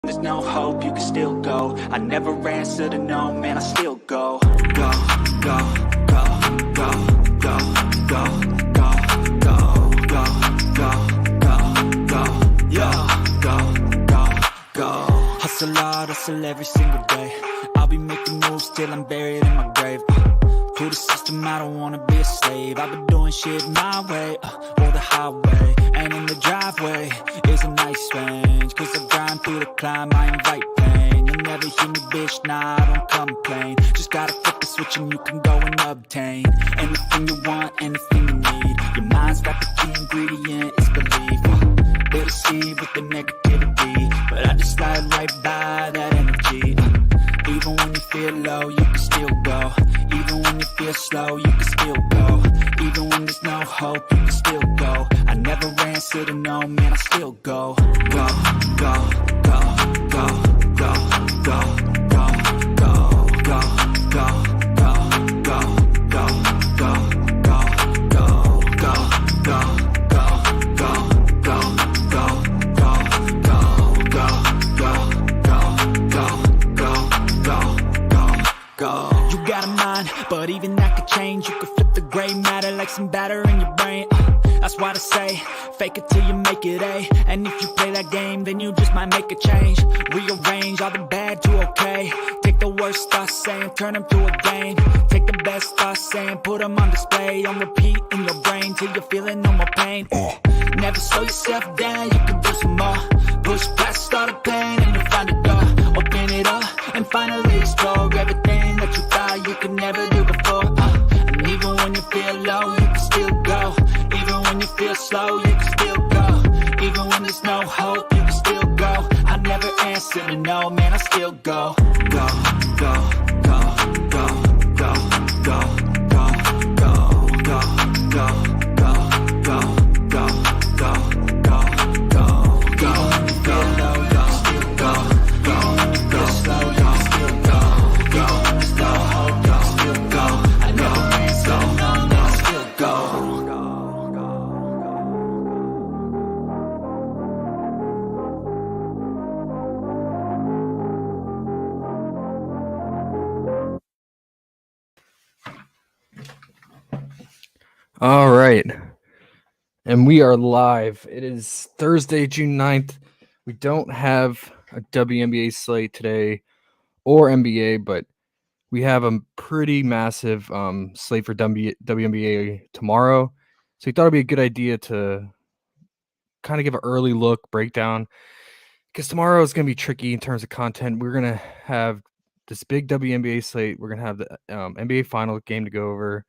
There's no hope, you can still go. I never answer to no, man, I still go. Go, go, go, go, go, go, go, go, go, go, go, go, go. Hustle hard, hustle every single day. I'll be making moves till I'm buried in my grave. To the system, I don't wanna be a slave. I've been doing shit my way, or the highway. And in the driveway is a nice range, cause I grind through the climb, I invite pain. You'll never hear me, bitch, nah, I don't complain. Just gotta flip the switch and you can go and obtain anything you want, anything you need. Your mind's got the key ingredient, it's belief. They deceive with the negativity, but I just slide right by that energy. Even when you feel low, you can still go. Even when you feel slow, you can still go. Even when there's no hope, you can still go. I never answer to no, man, I still go. Go, go, go, go, go, go, go, go, go, go, go, go, go, go, go, go, go, You got a mind, but even that could change. You could flip the gray matter like some batter in your brain. That's why I say, fake it till you make it A. And if you play that game, then you just might make a change. Rearrange all the bad to okay. Take the worst thoughts saying, turn them to a game. Take the best thoughts saying, put them on display. On repeat in your brain till you're feeling no more pain. Never slow yourself down, you can do some more. Push past all the pain and you'll find a door. Open it up and finally explore everything that you thought you could never do before. And even when you feel low, you can still go. Even when you feel slow, you can still go. Even when there's no hope, you can still go. I never answer to no, man, I still go. Go, go, go, go, go, go, go, go, go, go, go, go, go, go, go, go, go. Even when you feel low, you can still go. Even when you feel slow, you can still go. Even when there's no hope, you can still go. I never answer to no, man, I still go. All right. And we are live. It is Thursday, June 9th. We don't have a WNBA slate today or NBA, but we have a pretty massive slate for WNBA tomorrow. So we thought it'd be a good idea to kind of give an early look breakdown because tomorrow is going to be tricky in terms of content. We're going to have this big WNBA slate. We're going to have the NBA final game to go over.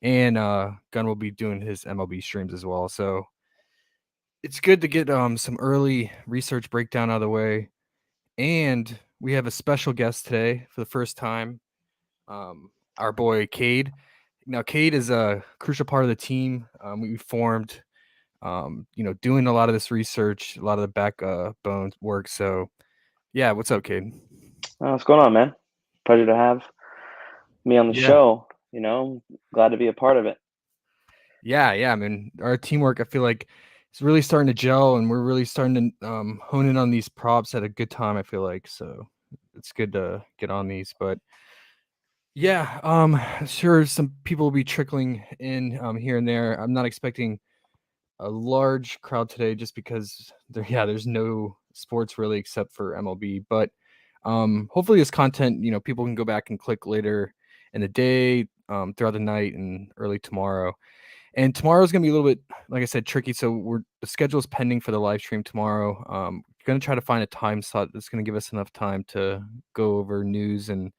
And Gunn will be doing his MLB streams as well. So it's good to get some early research breakdown out of the way. And we have a special guest today for the first time, our boy Cade. Now, Cade is a crucial part of the team. We formed, doing a lot of this research, a lot of the backbone work. So, yeah, what's up, Cade? What's going on, man? Pleasure to have me on the show. Glad to be a part of it. Yeah. I mean, our teamwork, I feel like, it's really starting to gel, and we're really starting to hone in on these props at a good time, I feel like. So it's good to get on these. But yeah, sure, some people will be trickling in here and there. I'm not expecting a large crowd today just because there's no sports really except for MLB. But hopefully this content, people can go back and click later in the day, throughout the night and early tomorrow. And tomorrow's going to be a little bit, like I said, tricky. So the schedule is pending for the live stream tomorrow. Going to try to find a time slot that's going to give us enough time to go over news and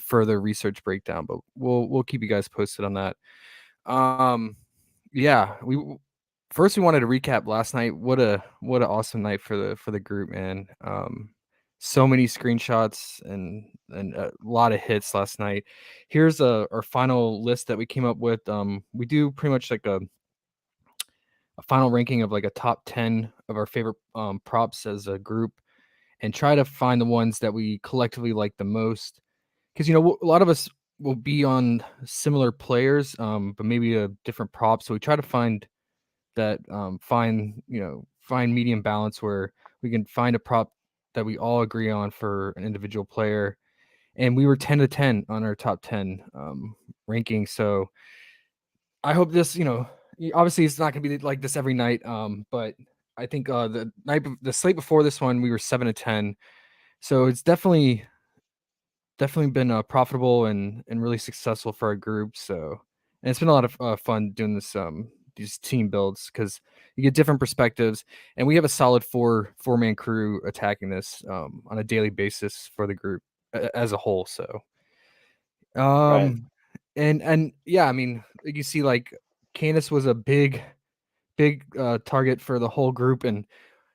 further research breakdown. But we'll keep you guys posted on that. We wanted to recap last night. What an awesome night for the group, man. So many screenshots and a lot of hits last night. Here's our final list that we came up with. We do pretty much like a final ranking of like a top 10 of our favorite props as a group, and try to find the ones that we collectively like the most. Because a lot of us will be on similar players, but maybe a different prop. So we try to find that find medium balance where we can find a prop that we all agree on for an individual player, and we were 10 to 10 on our top 10 ranking. So I hope this, obviously it's not going to be like this every night, but I think the slate before this one we were 7 to 10, so it's definitely been profitable and really successful for our group. So, and it's been a lot of fun doing these team builds because you get different perspectives, and we have a solid four-man crew attacking this on a daily basis for the group as a whole. So, Right. and yeah, I mean, you see, like Candace was a big target for the whole group, and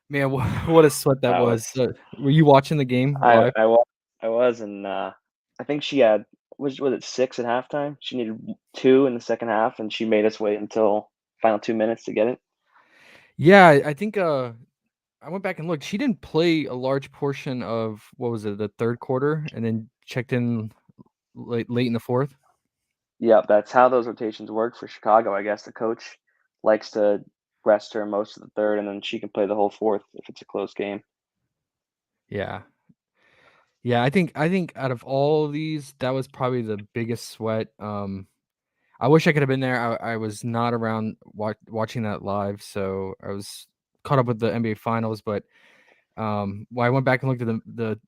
man, what a sweat that That was. was Were you watching the game I live? I was I was, and I think she had was it 6 at halftime? She needed 2 in the second half, and she made us wait until final 2 minutes to get it. Yeah, I think I went back and looked. She didn't play a large portion of what was it, the third quarter, and then checked in late in the fourth. Yep, that's how those rotations work for Chicago, I guess. The coach likes to rest her most of the third, and then she can play the whole fourth if it's a close game. Yeah, yeah. I think out of all of these, that was probably the biggest sweat. I wish I could have been there. I was not around watching that live, so I was caught up with the NBA finals. But well, I went back and looked at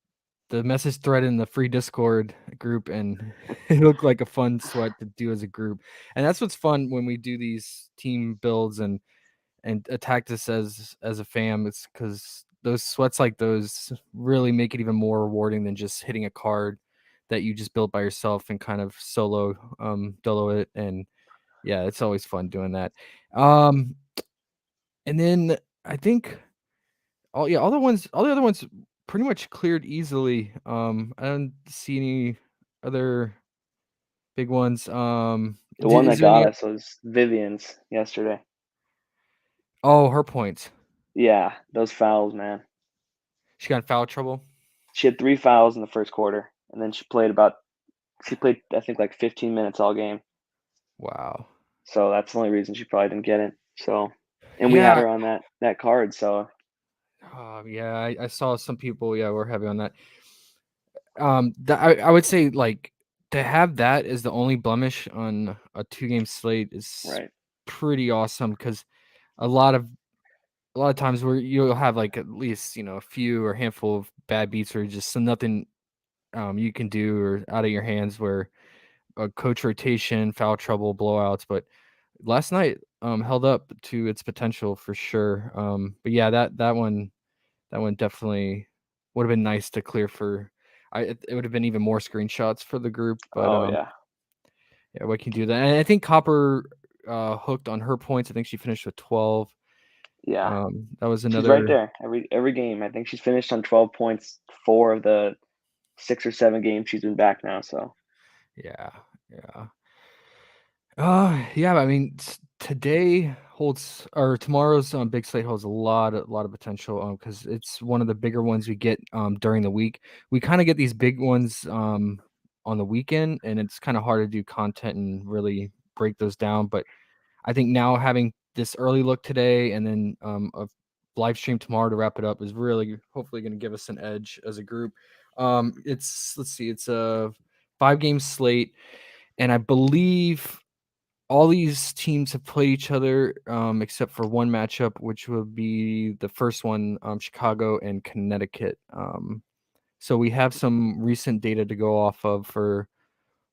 the message thread in the free Discord group, and it looked like a fun sweat to do as a group. And that's what's fun when we do these team builds and attack this as a fam. It's because those sweats like those really make it even more rewarding than just hitting a card that you just built by yourself and kind of solo dolo it. And yeah, it's always fun doing that. Um, and then I think all the other ones pretty much cleared easily. I don't see any other big ones. The one Is that there any? got us was Vivian's yesterday. Oh, her points. Yeah, those fouls, man. She got in foul trouble. She had 3 fouls in the first quarter, and then she played I think like 15 minutes all game. Wow. So that's the only reason she probably didn't get it. So, and we had Yeah. her on that card, so Yeah. I saw some people. Yeah, were heavy on that. I would say like to have that as the only blemish on a 2-game slate is right. pretty awesome because a lot of times where you'll have like at least a few or handful of bad beats or just nothing you can do or out of your hands where a coach rotation, foul trouble, blowouts. But last night held up to its potential for sure. But yeah, that one definitely would have been nice to clear for. It would have been even more screenshots for the group, but Oh yeah. yeah, we can do that. And I think Copper hooked on her points. I think she finished with 12. Yeah. That was She's right another. there every game. I think she's finished on 12 points 4 of the 6 or 7 games she's been back now, so Yeah, yeah. Yeah. I mean, today holds or tomorrow's big slate holds a lot of potential because it's one of the bigger ones we get during the week. We kind of get these big ones on the weekend, and it's kind of hard to do content and really break those down. But I think now having this early look today and then a live stream tomorrow to wrap it up is really hopefully going to give us an edge as a group. Let's see, it's a 5-game slate, and I believe all these teams have played each other except for one matchup, which will be the first one, Chicago and Connecticut. So we have some recent data to go off of for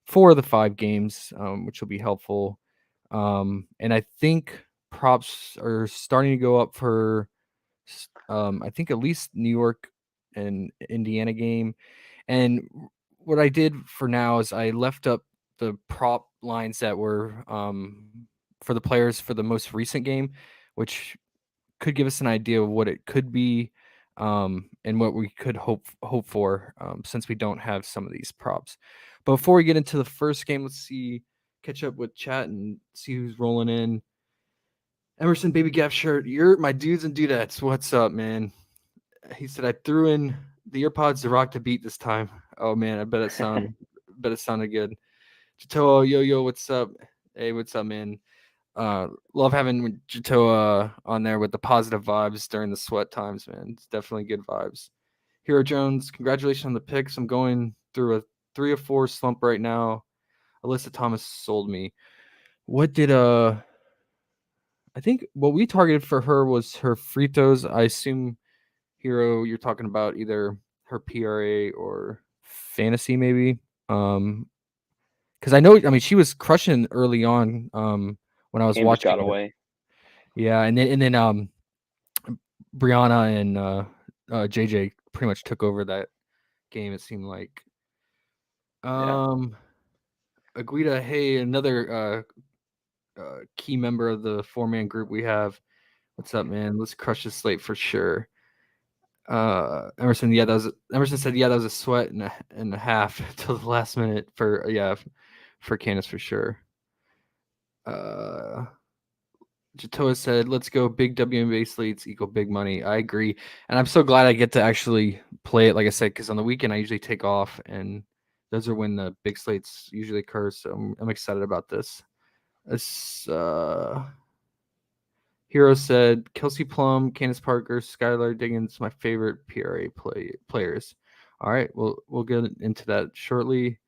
4 of the 5 games, which will be helpful. And I think props are starting to go up for, I think at least New York and Indiana game. And what I did for now is I left up the prop lines that were for the players for the most recent game, which could give us an idea of what it could be and what we could hope for since we don't have some of these props. But before we get into the first game, let's catch up with chat and see who's rolling in. Emerson Baby Gaff shirt, you're my dudes and dudettes. What's up, man? He said I threw in the earpods to rock the beat this time. Oh man, I bet it sounded good. Jatoa, yo, what's up? Hey, what's up, man? Love having Jatoa on there with the positive vibes during the sweat times, man. It's definitely good vibes. Hero Jones, congratulations on the picks. I'm going through a 3 or 4 slump right now. Alyssa Thomas sold me. What did I think what we targeted for her was her free throws. I assume Hero, you're talking about either her PRA or fantasy, maybe. Because I mean, she was crushing early on. When I was Game just got watching her. away. Yeah, and then Brianna and JJ pretty much took over that game. It seemed like. Yeah. Aguida, hey, another key member of the 4-man group we have. What's up, man? Let's crush this slate for sure. Emerson, Emerson said, yeah, that was a sweat and a half till the last minute for Candace for sure. Jatoa said, let's go big WNBA slates equal big money. I agree. And I'm so glad I get to actually play it, like I said, because on the weekend I usually take off, and those are when the big slates usually occur. So I'm excited about this. Hero said, Kelsey Plum, Candace Parker, Skylar Diggins, my favorite PRA players. All right, we'll get into that shortly.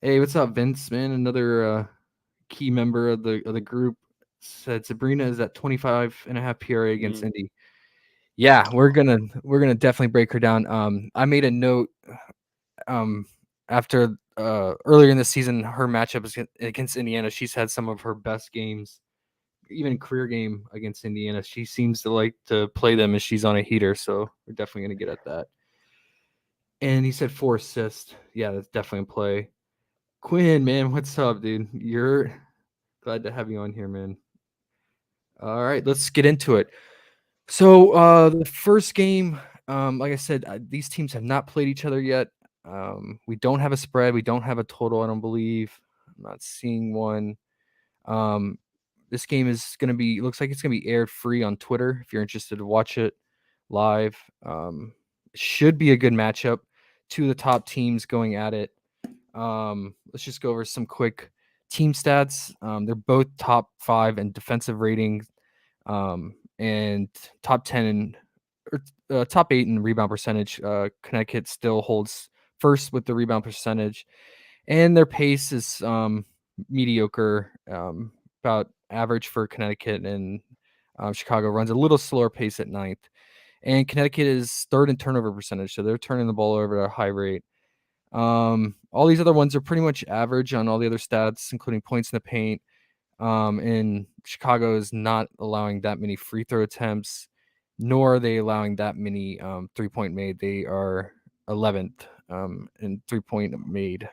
Hey, what's up, Vince? Man, another key member of the group said Sabrina is at 25.5 PRA against Indy. Yeah, we're gonna definitely break her down. I made a note after earlier in the season, her matchup against Indiana. She's had some of her best games, even career game against Indiana. She seems to like to play them as she's on a heater, so we're definitely gonna get at that. And he said 4 assists. Yeah, that's definitely a play. Quinn, man, what's up, dude? You're glad to have you on here, man. All right, let's get into it. So the first game, like I said, these teams have not played each other yet. We don't have a spread. We don't have a total, I don't believe. I'm not seeing one. This game is going to be, looks like it's going to be aired free on Twitter if you're interested to watch it live. Should be a good matchup. 2 of the top teams going at it. Let's just go over some quick team stats. They're both top 5 in defensive ratings, and top 10 or top 8 in rebound percentage. Connecticut still holds first with the rebound percentage, and their pace is mediocre, about average for Connecticut, and Chicago runs a little slower pace at 9th. And Connecticut is 3rd in turnover percentage, so they're turning the ball over at a high rate. All these other ones are pretty much average on all the other stats, including points in the paint. And Chicago is not allowing that many free throw attempts, nor are they allowing that many 3-point made. They are 11th in 3-point made,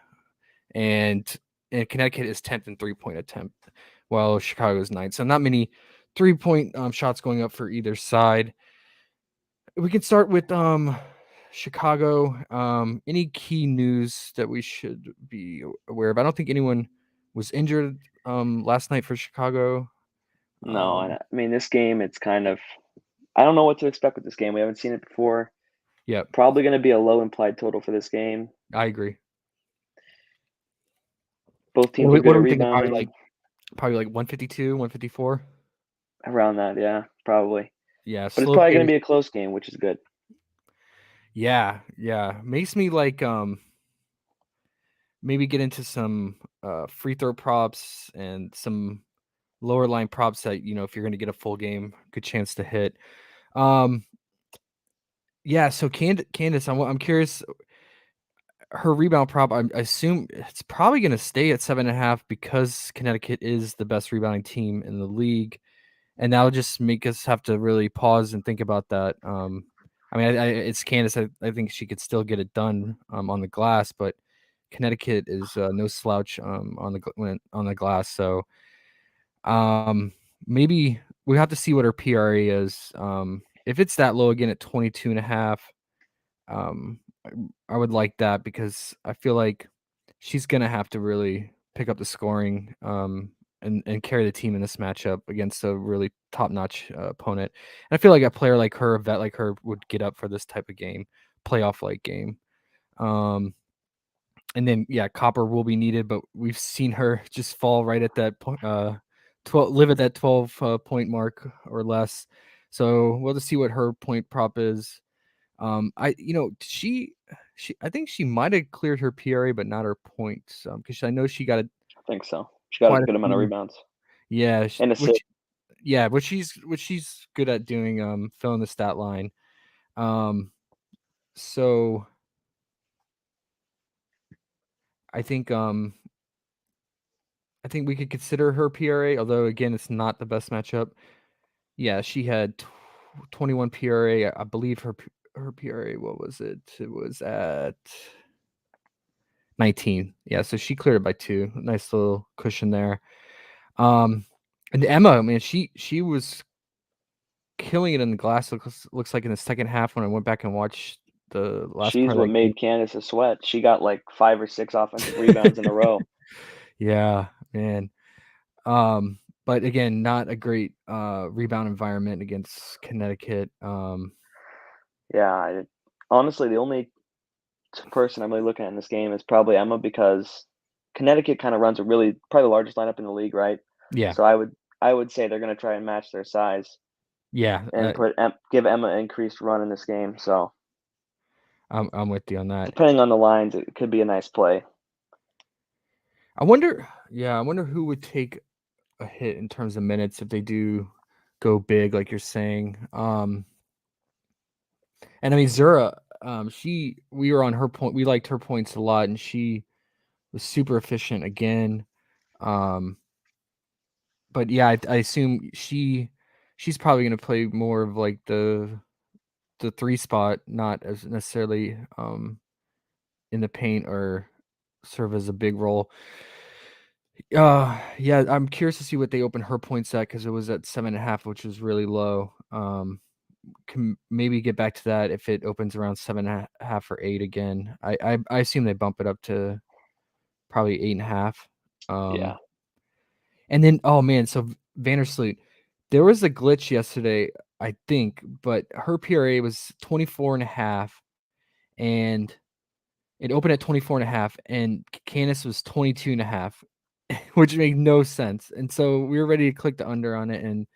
and Connecticut is 10th in 3-point attempt, while Chicago is 9th. So not many 3-point shots going up for either side. We can start with Chicago. Any key news that we should be aware of? I don't think anyone was injured last night for Chicago. No, I mean, this game, it's kind of, I don't know what to expect with this game. We haven't seen it before. Yeah, Probably going to be a low implied total for this game. I agree. Both teams What are good are at we thinking? rebounding. Probably like 152, 154. Around that, yeah, probably. Yeah, But it's slow probably going pace. to be a close game, which is good. Yeah. Makes me like maybe get into some free throw props and some lower line props that, if you're going to get a full game, good chance to hit. Yeah, so Candace, I'm curious. Her rebound prop, I assume it's probably going to stay at 7.5 because Connecticut is the best rebounding team in the league, and that'll just make us have to really pause and think about that. I mean, it's Candace. I think she could still get it done on the glass, but Connecticut is no slouch on the glass. So maybe we have to see what her PRA is. If it's that low again at 22.5, I would like that because I feel like she's gonna have to really pick up the scoring and carry the team in this matchup against a really top notch opponent. And I feel like a player like her, a vet like her, would get up for this type of game, playoff like game. And then Copper will be needed, but we've seen her just fall right at that point. 12 live at that 12 point mark or less. So we'll just see what her point prop is. She I think she might have cleared her PRA, but not her points. Because I know she got I think so. She got a quite a good amount of few. rebounds Yeah, and assists. what she's good at doing, filling the stat line. So I think we could consider her PRA, although again it's not the best matchup. Yeah, she had 21 PRA. I believe her PRA, what was it? It was at 19. Yeah, so she cleared it by 2. Nice little cushion there. And Emma, man, she was killing it in the glass. Looks like in the second half when I went back and watched the last She's part of what that game. made Candace a sweat. She got like 5 or 6 offensive rebounds in a row. Yeah, man. But again, not a great rebound environment against Connecticut. Yeah, honestly, the only person I'm really looking at in this game is probably Emma because Connecticut kind of runs probably the largest lineup in the league, right? Yeah, So I would say they're going to try and match their size yeah, and give Emma an increased run in this game. So I'm with you on that. depending on the lines, it could be a nice play. I wonder who would take a hit in terms of minutes if they do go big, like you're saying. And I mean Zura, we were on her point. We liked her points a lot, and she was super efficient again. But yeah, I assume she's probably going to play more of like the 3 spot, not as necessarily in the paint or serve as a big role. Yeah, I'm curious to see what they open her points at because it was at 7.5, which was really low. Can maybe get back to that if it opens around 7.5 or 8 again. I assume they bump it up to probably 8.5. Yeah. And then, oh man, so Vandersloot, there was a glitch yesterday, I think, but her PRA was 24.5, and it opened at 24.5, and Candace was 22.5, which made no sense. And so we were ready to click the under on it, and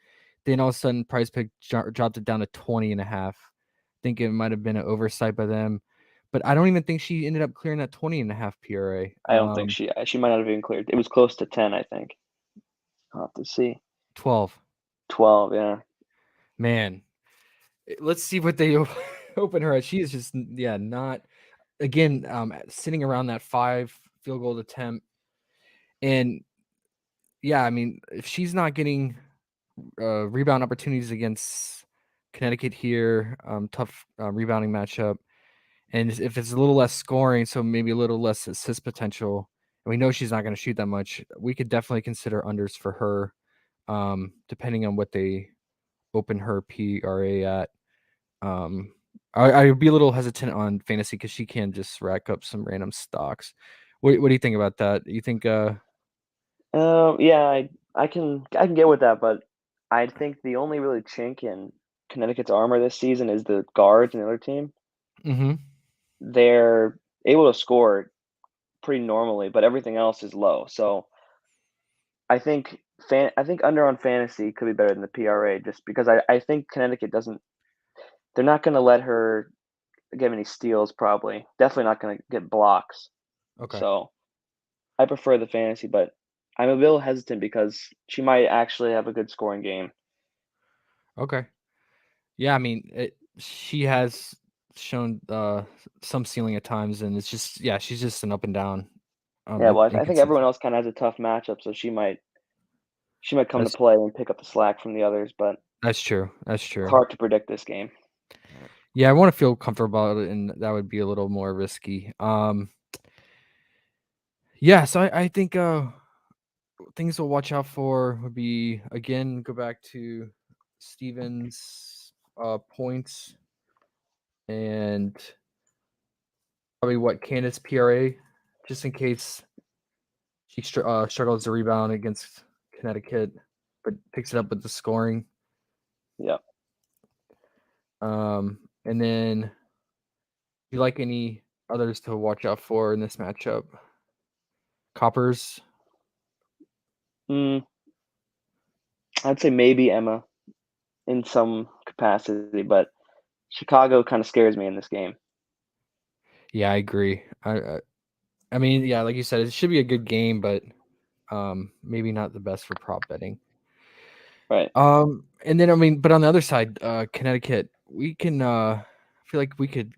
then all of a sudden, PrizePick dropped it down to 20.5. I think it might have been an oversight by them, but I don't even think she ended up clearing that 20.5 PRA. I don't think she might not have even cleared. It was close to 10, I think. I'll have to see. 12. 12, yeah. Man, let's see what they open her at. She is just not again sitting around that 5 field goal attempt. And yeah, I mean, if she's not getting rebound opportunities against Connecticut here, tough rebounding matchup, and if it's a little less scoring, so maybe a little less assist potential, and we know she's not going to shoot that much, we could definitely consider unders for her, depending on what they open her PRA at. I would be a little hesitant on fantasy because she can just rack up some random stocks. What do you think about that? You think Yeah, I can get with that, but I think the only really chink in Connecticut's armor this season is the guards in the other team. Mhm. They're able to score pretty normally, but everything else is low. So I think under on fantasy could be better than the PRA just because I think Connecticut doesn't. They're not going to let her get any steals. Probably, definitely not going to get blocks. Okay. So I prefer the fantasy, but I'm a little hesitant because she might actually have a good scoring game. Okay. Yeah, I mean, she has shown some ceiling at times, and it's just she's just an up and down. Yeah, well, I think everyone Inconsistent. else kind of has a tough matchup, so she might come to That's play and pick up the slack from the others, but that's true. That's it's true. hard to predict this game. Yeah, I want to feel comfortable about it, and that would be a little more risky. Yeah, so I think things to watch out for would be again go back to Stevens points and probably what Candace PRA just in case she struggles to rebound against Connecticut, but picks it up with the scoring. Yeah. And then do you like any others to watch out for in this matchup? Coppers. Mm, I'd say maybe Emma in some capacity, but Chicago kind of scares me in this game. Yeah, I agree. I mean, yeah, like you said, it should be a good game, but maybe not the best for prop betting. Right. And then I mean, but on the other side, Connecticut, we can I feel like we could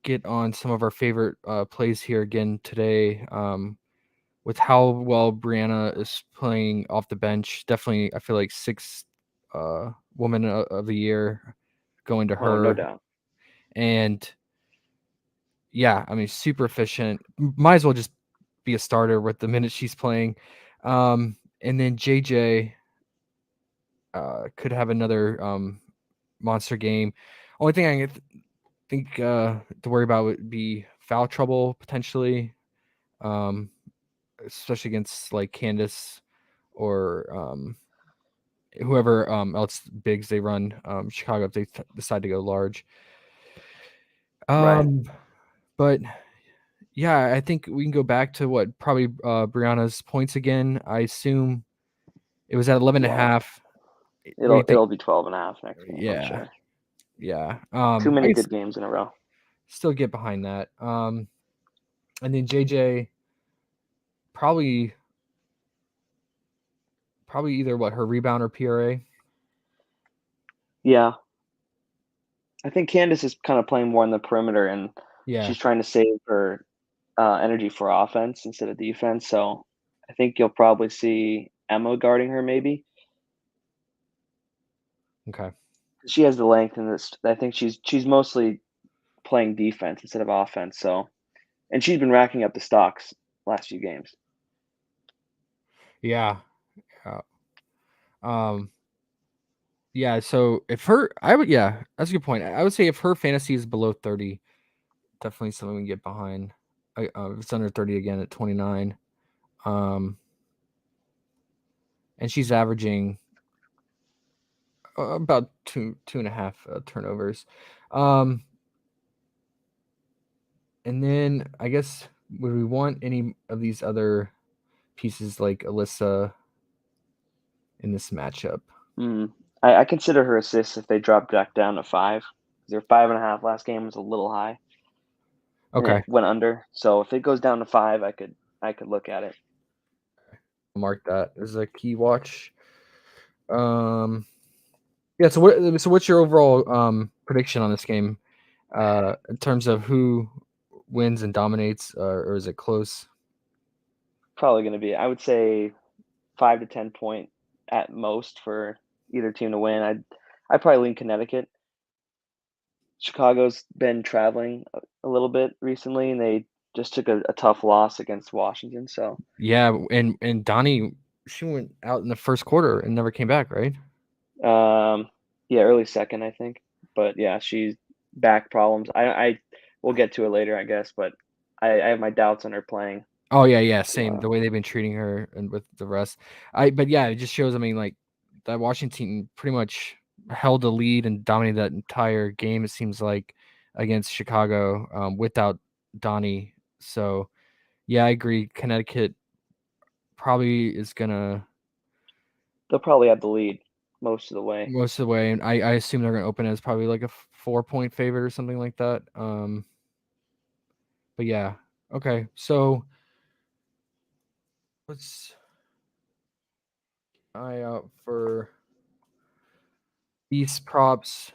get on some of our favorite plays here again today. With how well Brianna is playing off the bench, definitely I feel like sixth woman of the year going to Oh, no her. doubt. And yeah, I mean, super efficient. Might as well just be a starter with the minutes she's playing. And then JJ could have another monster game. Only thing I think to worry about would be foul trouble potentially, especially against like Candace or whoever else bigs they run Chicago if they decide to go large. Right. But yeah, I think we can go back to what probably Brianna's points again. I assume it was at 11 and a Yeah. half. What do you think? It'll be 12.5 next game, I'm Yeah, sure. yeah. Too I many can good games in a row. still get behind that. And then JJ probably either what her rebound or PRA. Yeah. I think Candace is kind of playing more on the perimeter, and Yeah. she's trying to save her energy for offense instead of defense. So I think you'll probably see Emma guarding her maybe. Okay. She has the length, and this. I think she's mostly playing defense instead of offense. So, and she's been racking up the stocks last few games. Yeah. Yeah. Um. Yeah. So if her, I would. Yeah, that's a good point. I would say if her fantasy is below 30, definitely something we can get behind. If it's under 30 again at 29. Um. And she's averaging about two and a half turnovers. Um. And then I guess would we want any of these other pieces like Alyssa in this matchup? Mm. I consider her assists if they drop back down to 5. Their 5.5 last game was a little high, and Okay, it went under. So if it goes down to 5, I could look at it. mark that as a key watch. Yeah. So what's your overall prediction on this game in terms of who wins and dominates, or is it close? Probably going to be, I would say, 5 to 10 point at most for either team to win. I'd probably lean Connecticut. Chicago's been traveling a little bit recently, and they just took a tough loss against Washington. So, Yeah, and Donnie, she went out in the first quarter and never came back, right? yeah, early second, I think. But yeah, she's back problems. I we'll get to it later, I guess. But I have my doubts on her playing. Oh yeah, same. The way they've been treating her and with the rest. But yeah, it just shows. I mean, like that Washington team pretty much held the lead and dominated that entire game. It seems like against Chicago without Donnie. So yeah, I agree. Connecticut probably is gonna They'll probably have the lead most of the way. most of the way, and I assume they're gonna open as probably like a 4-point favorite or something like that. But yeah, okay. So let's eye out for these props.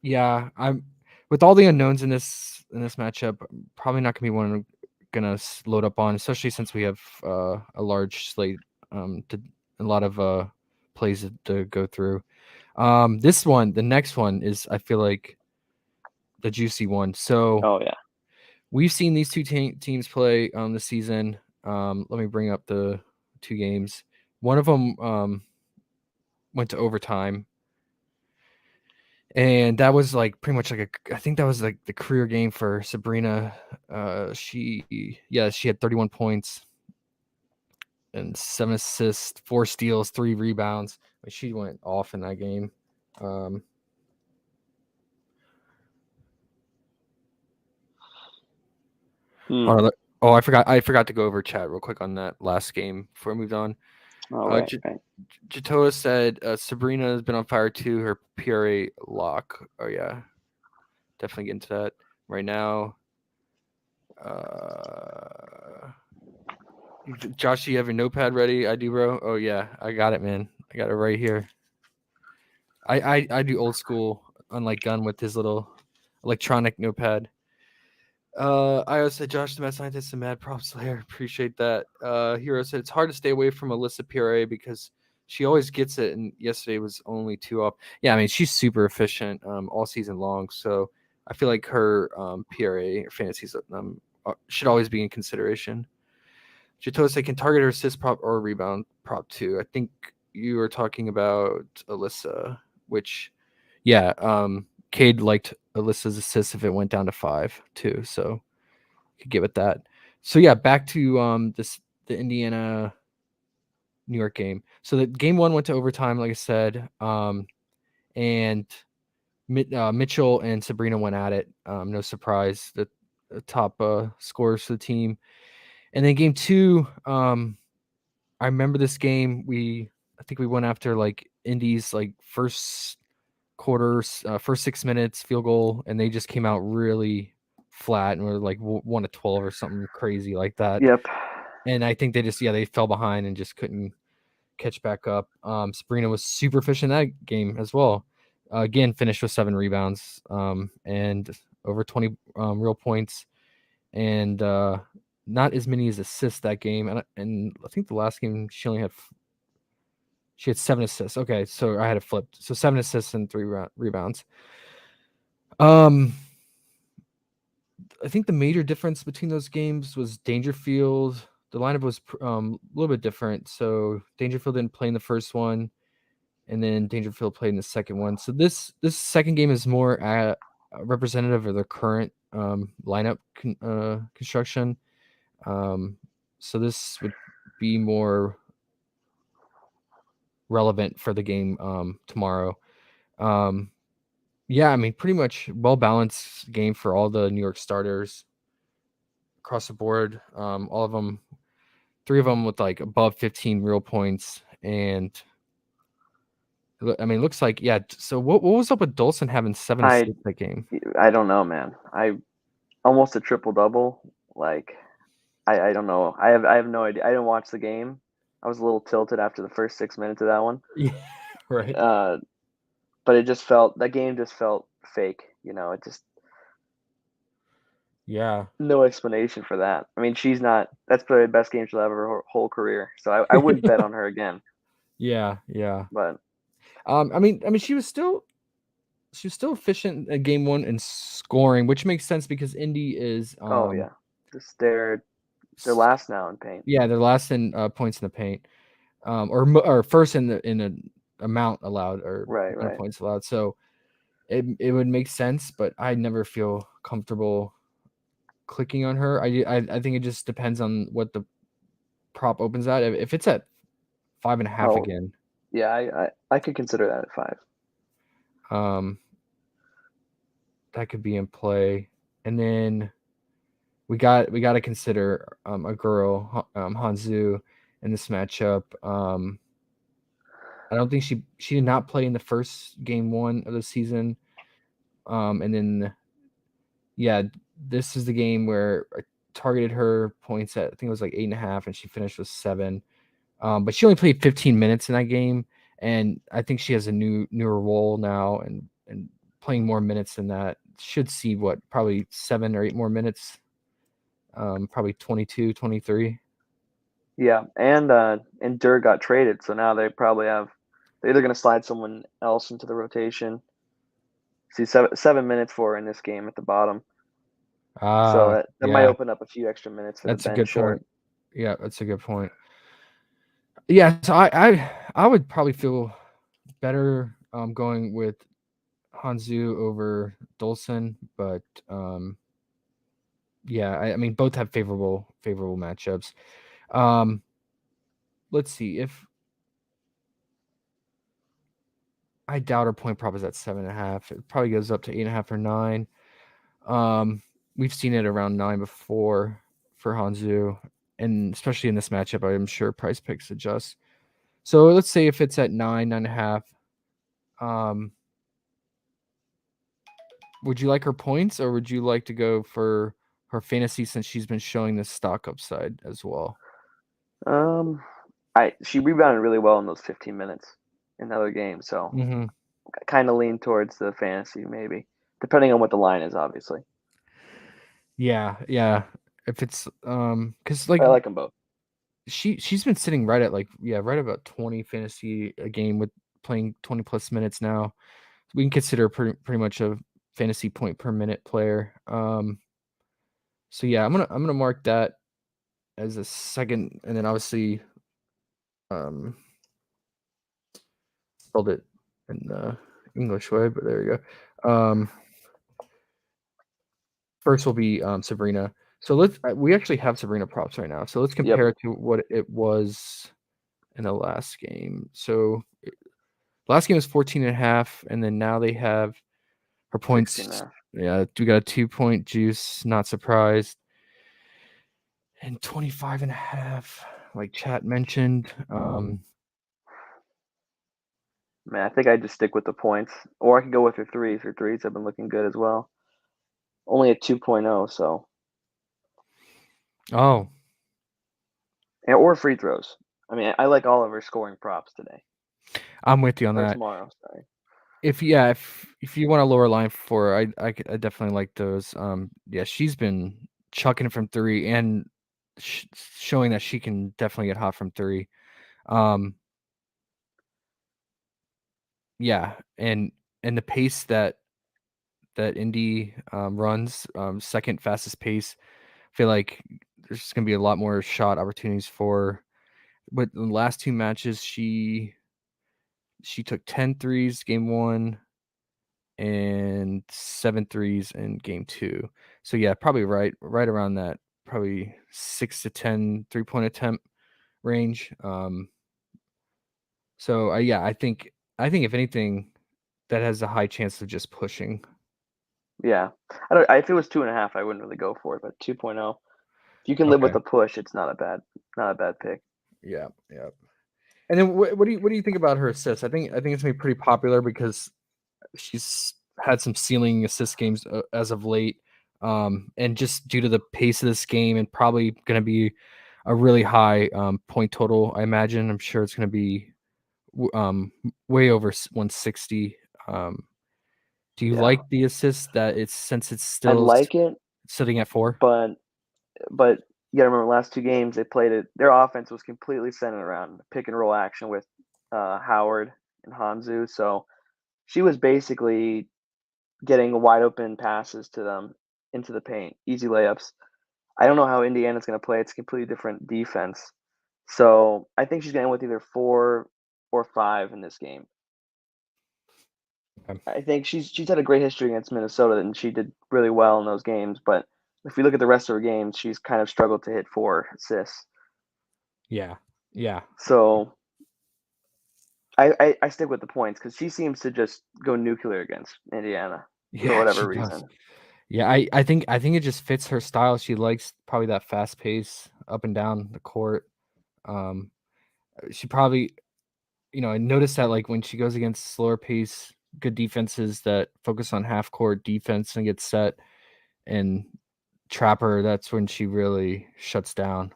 Yeah, I'm with all the unknowns in this matchup. I'm probably not gonna be one I'm gonna load up on, especially since we have a large slate, to a lot of plays to go through. This one, the next one is I feel like the juicy one. So Oh yeah, we've seen these two teams play this season. Let me bring up the two games. One of them went to overtime. And that was like pretty much like I think that was like the career game for Sabrina. She had 31 points and 7 assists, 4 steals, 3 rebounds. Like, she went off in that game. Um, hmm. hold on, oh, I forgot to go over chat real quick on that last game before I moved on. Oh, right. Jatoa said Sabrina has been on fire too. Her PRA lock. Oh yeah, definitely get into that right now. Josh, you have your notepad ready? I do, bro. Oh yeah, I got it, man. I got it right here. I do old school, unlike Gunn with his little electronic notepad. I said Josh, the mad scientist, and mad prop slayer. Appreciate that. Hero said it's hard to stay away from Alyssa PRA because she always gets it, and yesterday was only 2 up. Yeah, I mean she's super efficient all season long, so I feel like her PRA or fantasies should always be in consideration. Jatose can target her assist prop or rebound prop too. I think you were talking about Alyssa, which, yeah, Cade liked Alyssa's assist if it went down to 5 too, so could get with that. So yeah, back to the Indiana New York game. So the game 1 went to overtime, like I said, and Mitchell and Sabrina went at it. No surprise, the top scorers for the team. And then game 2, I remember this game. I think we went after like Indy's like first quarter, first 6 minutes field goal, and they just came out really flat and were like 1 to 12 or something crazy like that. Yep. And I think they fell behind and just couldn't catch back up. Sabrina was super efficient in that game as well. Again, finished with 7 rebounds and over 20 real points, and not as many as assists that game. And I think the last game she had 7 assists. Okay, so I had it flipped. So 7 assists and 3 rebounds. I think the major difference between those games was Dangerfield. The lineup was a little bit different. So Dangerfield didn't play in the first one, and then Dangerfield played in the second one. So this second game is more representative of the current lineup construction. So this would be more relevant for the game tomorrow. Yeah, I mean, pretty much well-balanced game for all the New York starters across the board. All of them, 3 of them with like above 15 real points. And I mean, it looks like, yeah. So what was up with Dolson having 7 assists that game? I don't know, man. I almost a triple-double. Like, I don't know. I have no idea. I didn't watch the game. I was a little tilted after the first 6 minutes of that one. Yeah, right. But that game just felt fake. It just. Yeah. No explanation for that. I mean, that's probably the best game she'll have her whole career. So I wouldn't bet on her again. Yeah. But I mean, she was still efficient at game 1 in scoring, which makes sense because Indy is oh yeah, they're last now in paint. Yeah, they're last in points in the paint, or first in the amount allowed or right. points allowed. So it would make sense, but I never feel comfortable clicking on her. I think it just depends on what the prop opens at. If it's at 5.5 again, yeah, I could consider that at 5. That could be in play, and then we got to consider a girl, Hanzu, in this matchup. I don't think she did not play in the first game 1 of the season, and then yeah, this is the game where I targeted her points at, I think it was like 8.5, and she finished with 7. But she only played 15 minutes in that game, and I think she has a newer role now, and playing more minutes than that should see probably 7 or 8 more minutes, probably 22, 23. Yeah, and Durr got traded, so now they're either going to slide someone else into the rotation. See 7 minutes for her in this game at the bottom. So that might open up a few extra minutes for the bench. That's a good point. Yeah, that's a good point. Yeah, so I would probably feel better going with Hanzu over Dolson, but yeah, I mean both have favorable matchups. Let's see if I doubt her point prop is at 7.5. It probably goes up to 8.5 or 9. We've seen it around 9 before for Hanzu, and especially in this matchup, I'm sure PrizePicks adjust. So let's say if it's at 9.5, would you like her points, or would you like to go for her fantasy since she's been showing this stock upside as well? She rebounded really well in those 15 minutes in the other game, so Mm-hmm. kind of lean towards the fantasy maybe, depending on what the line is, obviously. Yeah, yeah. If it's because like I like them both. she's been sitting right at right about 20 fantasy a game with playing 20 plus minutes now. We can consider her pretty much a fantasy point per minute player. So yeah, I'm gonna mark that as a second, and then obviously spelled it in the English way, but there you go. First will be Sabrina. So we actually have Sabrina props right now. So let's Yep, compare it to what it was in the last game. So last game was 14.5, and then now they have her 16 points. now. Yeah, we got a 2-point juice, not surprised. And 25.5, like chat mentioned. Man, I think I just stick with the points, or I could go with her threes. Her threes have been looking good as well. Only a 2.0, so Oh, or free throws. I mean, I like all of her scoring props today I'm with you on or that. tomorrow. Sorry. If you want a lower line for her, I definitely like those. Yeah, she's been chucking it from three and showing that she can definitely get hot from three. Um, yeah, and the pace that Indy runs, second fastest pace. I feel like there's going to be a lot more shot opportunities for. But in the last two matches, she took 10 threes game one and 7 threes in game two. So yeah, probably right around that, probably 6 to 10 3-point attempt range. So yeah, I think if anything, that has a high chance of just pushing. Yeah, if it was 2.5, I wouldn't really go for it. But 2.0, if you can live with Okay. the push, it's not a bad pick. Yeah, yeah. And then what do you think about her assists? I think it's gonna be pretty popular because she's had some ceiling assist games as of late, and just due to the pace of this game, and probably gonna be a really high point total. I imagine. I'm sure it's gonna be way over 160. Do you Yeah, like the assist that it's since it's I still like it, sitting at 4? but you gotta remember last two games they played it. Their offense was completely centered around pick and roll action with Howard and Hanzu. So she was basically getting wide open passes to them into the paint, easy layups. I don't know how Indiana's going to play. It's a completely different defense. So I think she's going to end with either 4 or 5 in this game. Okay. I think she's had a great history against Minnesota, and she did really well in those games. But if we look at the rest of her games, she's kind of struggled to hit 4 assists. Yeah. Yeah. So I stick with the points because she seems to just go nuclear against Indiana for Yeah, whatever she does. reason. Yeah, I think it just fits her style. She likes probably that fast pace up and down the court. Um, she probably, I noticed that like when she goes against slower pace, good defenses that focus on half court defense and get set and trap her, that's when she really shuts down.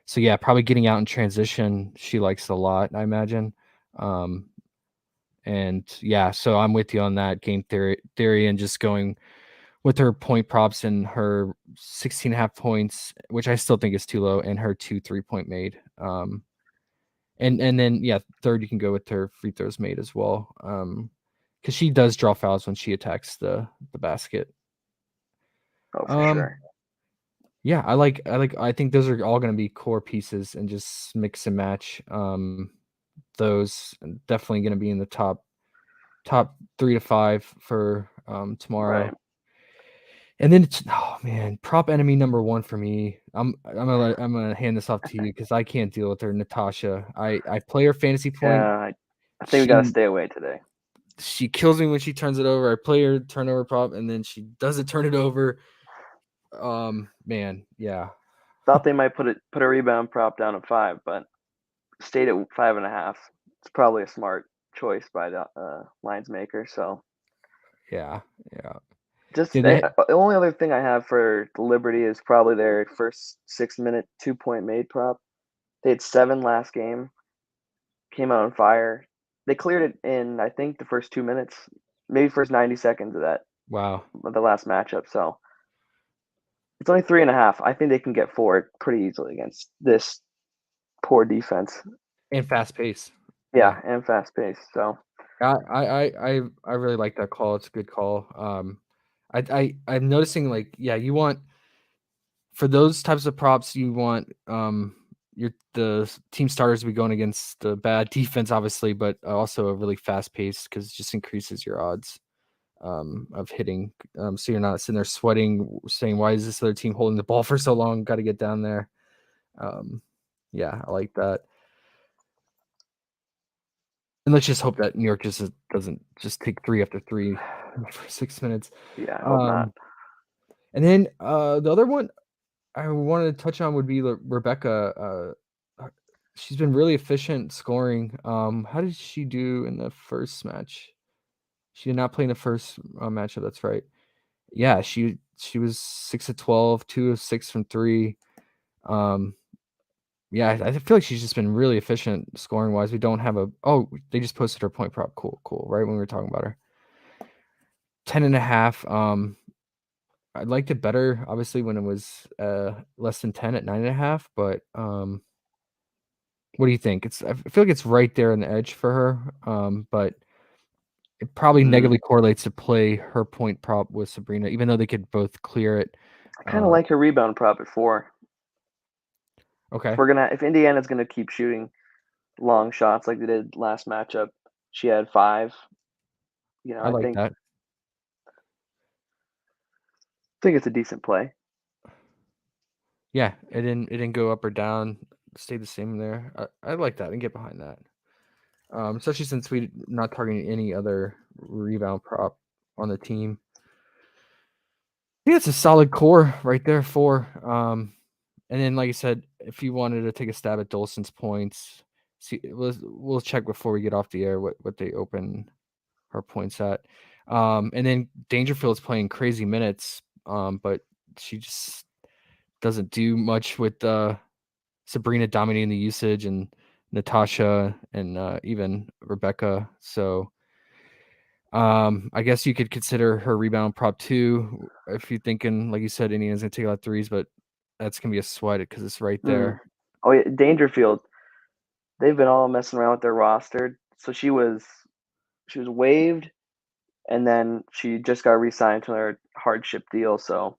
So yeah, probably getting out in transition, she likes a lot, I imagine. Um, and yeah, so I'm with you on that game theory and just going with her point props and her 16.5 points, which I still think is too low, and her 2 3-point made. And then yeah, third you can go with her free throws made as well. Because she does draw fouls when she attacks the basket. Oh, for Um, sure. yeah, I think those are all gonna be core pieces and just mix and match. Those definitely gonna be in the top 3 to 5 for Right. tomorrow. And then oh man, prop enemy number one for me. I'm gonna hand this off to you because I can't deal with her, Natasha. I play her fantasy point. Yeah, I think we got to She stay away today. she kills me when she turns it over. I play her turnover prop, and then she doesn't turn it over. Man, yeah, Thought they might put a rebound prop down at 5, but stayed at 5.5. It's probably a smart choice by the lines maker. So Yeah. just Did the they? only other thing I have for Liberty is probably their first 6-minute 2-point made prop. They had 7 last game, came out on fire. They cleared it in, I think, the first 2 minutes, maybe first 90 seconds of Wow. the last matchup. So it's only 3.5. I think they can get 4 pretty easily against this poor defense. And fast pace. Yeah, and fast pace. So I really like that call. It's a good call. I'm noticing like you want for those types of props you want the team starters to be going against the bad defense obviously, but also a really fast pace because it just increases your odds of hitting. So you're not sitting there sweating, saying why is this other team holding the ball for so long? Got to get down there. Yeah, I like that. And let's just hope that New York just doesn't just take 3 after 3 for 6 minutes. yeah, I hope not. And then the other one I wanted to touch on would be Rebecca. She's been really efficient scoring. How did she do in the first match? She did not play in the first matchup. That's right. Yeah, she was 6 of 12, 2 of 6 from 3. Yeah, I feel like she's just been really efficient scoring wise. We don't have they just posted her point prop. Cool. Right when we were talking about her. 10.5. I liked it better, obviously, when it was less than 10 at 9.5. But what do you think? I feel like it's right there on the edge for her. But it probably negatively correlates to play her point prop with Sabrina, even though they could both clear it. I kind of like her rebound prop at 4. Okay. If Indiana's gonna keep shooting long shots like they did last matchup, she had 5. I I like think that. it's a decent play. Yeah, it didn't go up or down. Stayed the same there. I like that and get behind that. Especially since we're not targeting any other rebound prop on the team. I think it's a solid core right there for. And then, like I said, if you wanted to take a stab at Dolson's points, we'll check before we get off the air what they open her points at. And then Dangerfield's playing crazy minutes, but she just doesn't do much with Sabrina dominating the usage and Natasha and even Rebecca. So I guess you could consider her rebound prop 2 if you're thinking, like you said, Indiana's gonna take a lot of threes, but that's gonna be a sweat because it's right there. Oh yeah, Dangerfield. They've been all messing around with their roster. So she was waived, and then she just got re-signed to her hardship deal. So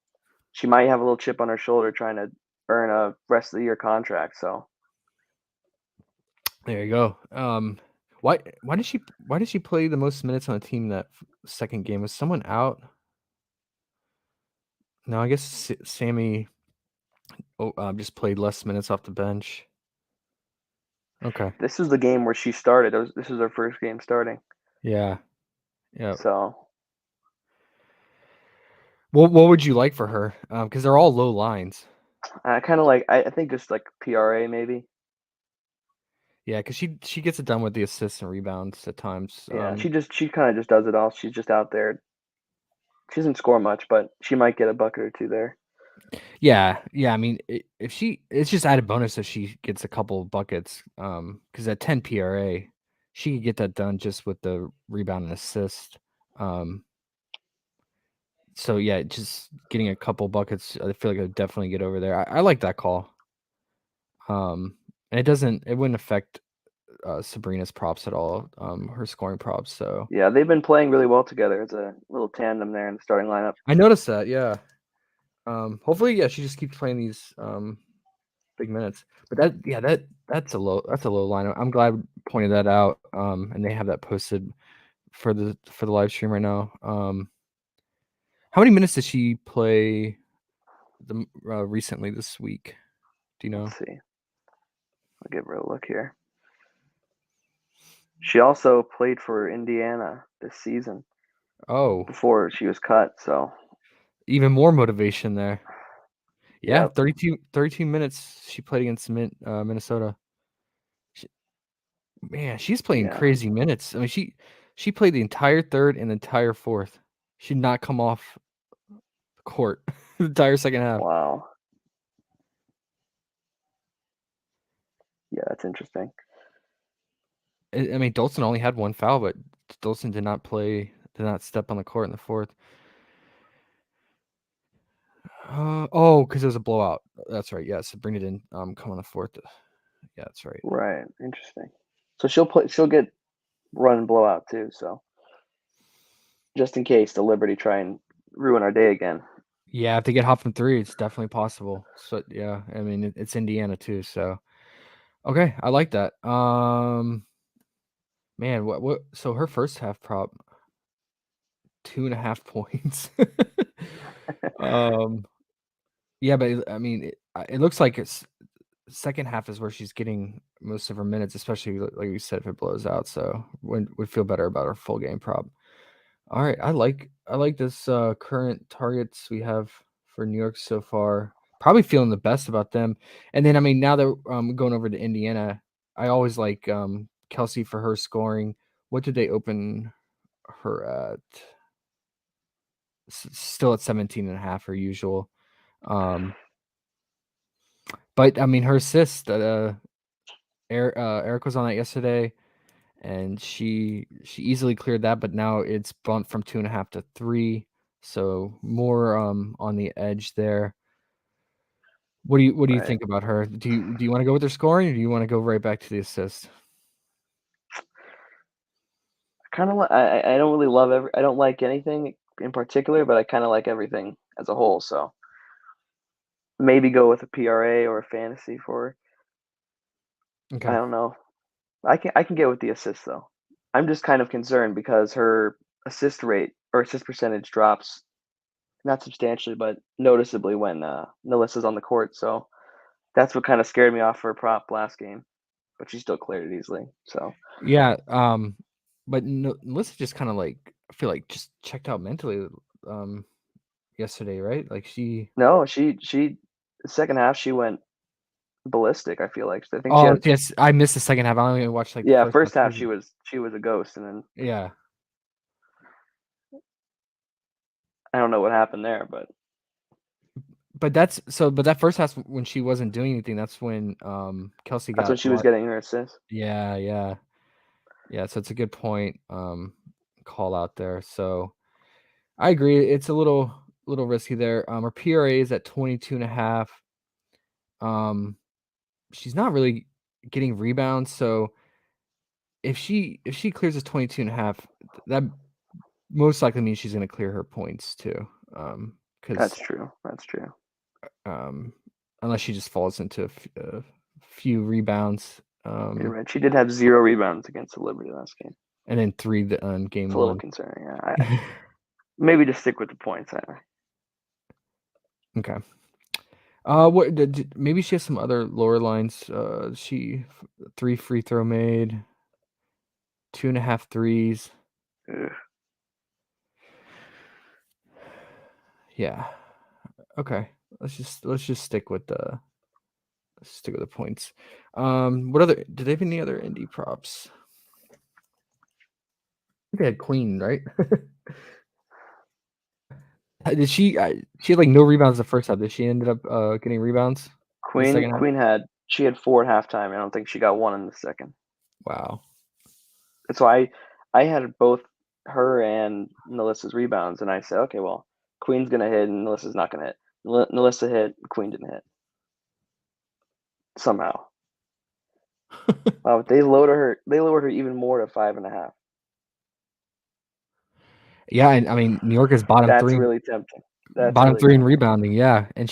she might have a little chip on her shoulder trying to earn a rest of the year contract. So There you go. Why did she play the most minutes on the team that second game? Was someone out? No, I guess Sammy just played less minutes off the bench. Okay. this was the game where she started. This was her first game starting. Yeah. So What would you like for her? Because they're all low lines. I kind of like. I think just like PRA maybe. Yeah, because she gets it done with the assists and rebounds at times. Yeah, she kind of just does it all. She's just out there. She doesn't score much, but she might get a bucket or 2 there. Yeah. I mean, it's just added bonus if she gets a couple of buckets. Because at 10 PRA, she could get that done just with the rebound and assist. So yeah, just getting a couple buckets, I feel like I would definitely get over there. I like that call. And it wouldn't affect Sabrina's props at all. Her scoring props. So Yeah, they've been playing really well together as a little tandem there in the starting lineup. I noticed that. Yeah. Hopefully, she just keeps playing these big minutes. But that's a low line. I'm glad we pointed that out. And they have that posted for the live stream right now. How many minutes did she play recently this week? Do you know? Let's see. I'll give her a look here. She also played for Indiana this season. Oh, before she was cut. So even more motivation there. Yeah, yep. 32 minutes she played against Minnesota. Man, she's playing Yeah. crazy minutes. I mean, she played the entire third and the entire fourth. She did not come off the court the entire second half. Wow. Yeah, that's interesting. I mean, Dolson only had one foul, but Dolson did not step on the court in the fourth. Because it was a blowout. That's right. Yes, bring it in. Come on the fourth. Yeah, that's right. Right. Interesting. So she'll get run and blowout too. So just in case the Liberty try and ruin our day again. Yeah, if they get hot from three, it's definitely possible. So yeah, I mean it's Indiana too. So okay, I like that. Man, what? So her first half prop 2.5 points. um, yeah, but I mean it looks like it's second half is where she's getting most of her minutes, especially like you said if it blows out. So would feel better about her full game prop. All right, I like this current targets we have for New York so far. Probably feeling the best about them. And then I mean now that going over to Indiana, I always like Kelsey for her scoring. What did they open her at? Still at 17.5 her usual. But I mean her assist Eric was on that yesterday and she easily cleared that, but now it's bumped from 2.5 to 3. So more on the edge there. What do you Right. think about her? Do you want to go with her scoring, or do you want to go right back to the assist? Kind of. I don't really love I don't like anything in particular, but I kind of like everything as a whole. So maybe go with a PRA or a fantasy for. I Okay. don't know. I can get with the assist though. I'm just kind of concerned because her assist rate or assist percentage drops not substantially, but noticeably when Melissa's on the court. So that's what kind of scared me off for a prop last game. But she still cleared it easily. So Yeah. But no, Melissa just kind of like I feel like just checked out mentally yesterday, right? Like she. no, she the second half she went ballistic. I feel like I think she Oh had yes, I missed the second half. I only watched like the yeah first half. first half she was a ghost, and then Yeah. I don't know what happened there, but But that first half when she wasn't doing anything, that's when Kelsey that's when got a she was lot. getting her assist. Yeah, yeah. Yeah, so it's a good point call out there. So I agree. It's a little risky there. Her PRA is at 22.5. She's not really getting rebounds, so if she clears this 22.5, that most likely means she's going to clear her points too. That's Because true. That's true. um, unless she just falls into a few rebounds, You're right. She did have 0 rebounds against the Liberty last game. and then three on game It's a little one. concerning. Yeah, maybe just stick with the points. Okay. Maybe she has some other lower lines. She 3 free throw made, 2.5 threes. Ugh. Yeah. Okay. Let's just stick with the points. What other did they have any other indie props? I think they had Queen, right? Did she had like no rebounds the first half? Did she ended up getting rebounds in the Queen second half? Queen had she had 4 at halftime. I don't think she got one in the second. Wow. So I had both her and Melissa's rebounds, and I said, okay, well, Queen's gonna hit and Melissa's not gonna hit. Melissa hit, Queen didn't hit somehow. They lowered her. They lowered her even more to 5.5. Yeah, and I mean New York is bottom That's three. really tempting. That's Bottom really three in tempting. rebounding, yeah. And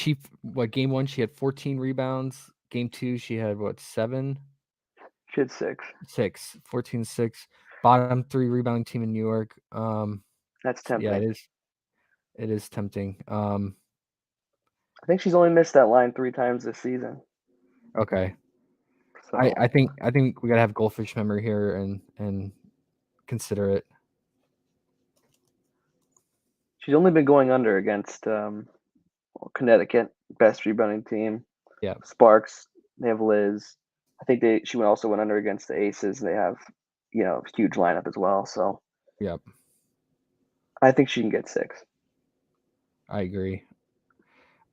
game one, she had 14 rebounds. Game two, she had what, 7? She had 6. 6, 14, 6. Bottom three rebounding team in New York. That's Yeah, it tempting. is. It is tempting. I think she's only missed that line 3 times this season. Okay. I, So I think I think we gotta have goldfish memory here and consider it. she's only been going under against Connecticut, best rebounding team. Yeah. Sparks. They have Liz. I think she also went under against the Aces. They have, huge lineup as well. So Yep, I think she can get 6. I agree.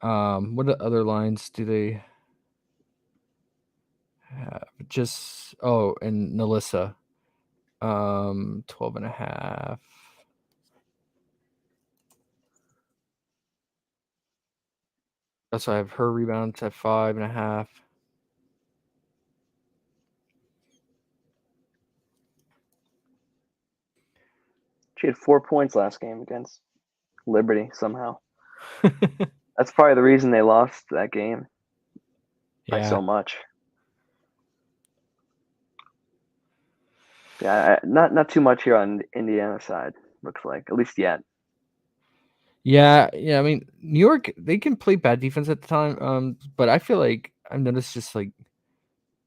What other lines do they have? Just and Nalissa. 12.5. That's why I have her rebounds at 5.5. She had 4 points last game against Liberty somehow. That's probably the reason they lost that game by Yeah. so much. Yeah, not too much here on the Indiana side, looks like, at least yet. Yeah. I mean, New York, they can play bad defense at the time. But I feel like I've noticed just like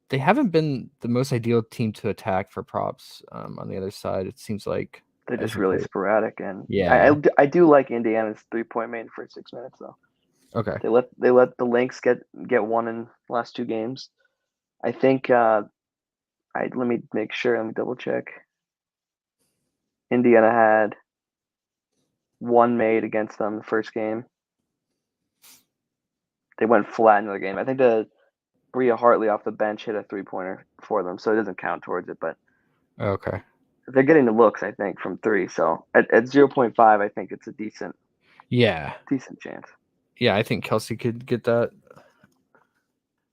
they haven't been the most ideal team to attack for props. On the other side, it seems like They're as just we really play. sporadic, and Yeah. I do like Indiana's 3-point made for 6 minutes though. Okay. They let the Lynx get one in the last 2 games. I think let me make sure. Let me double check. Indiana had 1 made against them the first game. They went flat in the game. I think Bria Hartley off the bench hit a 3-pointer for them, so it doesn't count towards it. But Okay. they're getting the looks, I think, from 3. So at 0.5, I think it's a decent Yeah. chance. Yeah, I think Kelsey could get that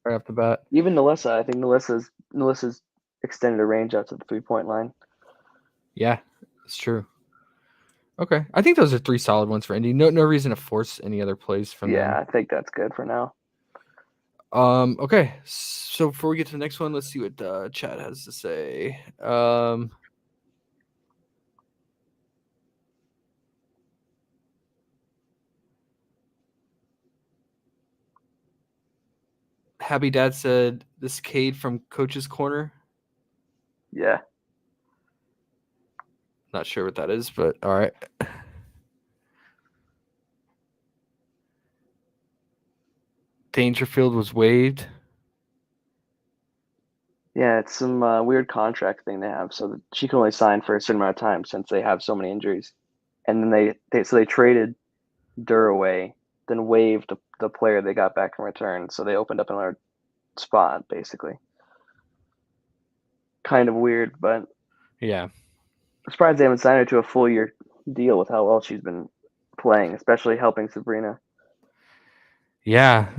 right off the bat. Even Nalissa, I think Nalissa's extended a range out to the 3-point line. Yeah, it's true. Okay, I think those are 3 solid ones for Indy. No reason to force any other plays from them. Yeah, I think that's good for now. Okay, so before we get to the next one, let's see what Chad has to say. Happy Dad said this Cade from Coach's Corner. Yeah. Not sure what that is, but all right. Dangerfield was waived. Yeah, it's some weird contract thing they have, so that she can only sign for a certain amount of time since they have so many injuries. And then they traded Durr away, then waived the player they got back in return, so they opened up another spot basically. Kind of weird, but Yeah. I'm surprised they haven't signed her to a full year deal with how well she's been playing, especially helping Sabrina. Yeah,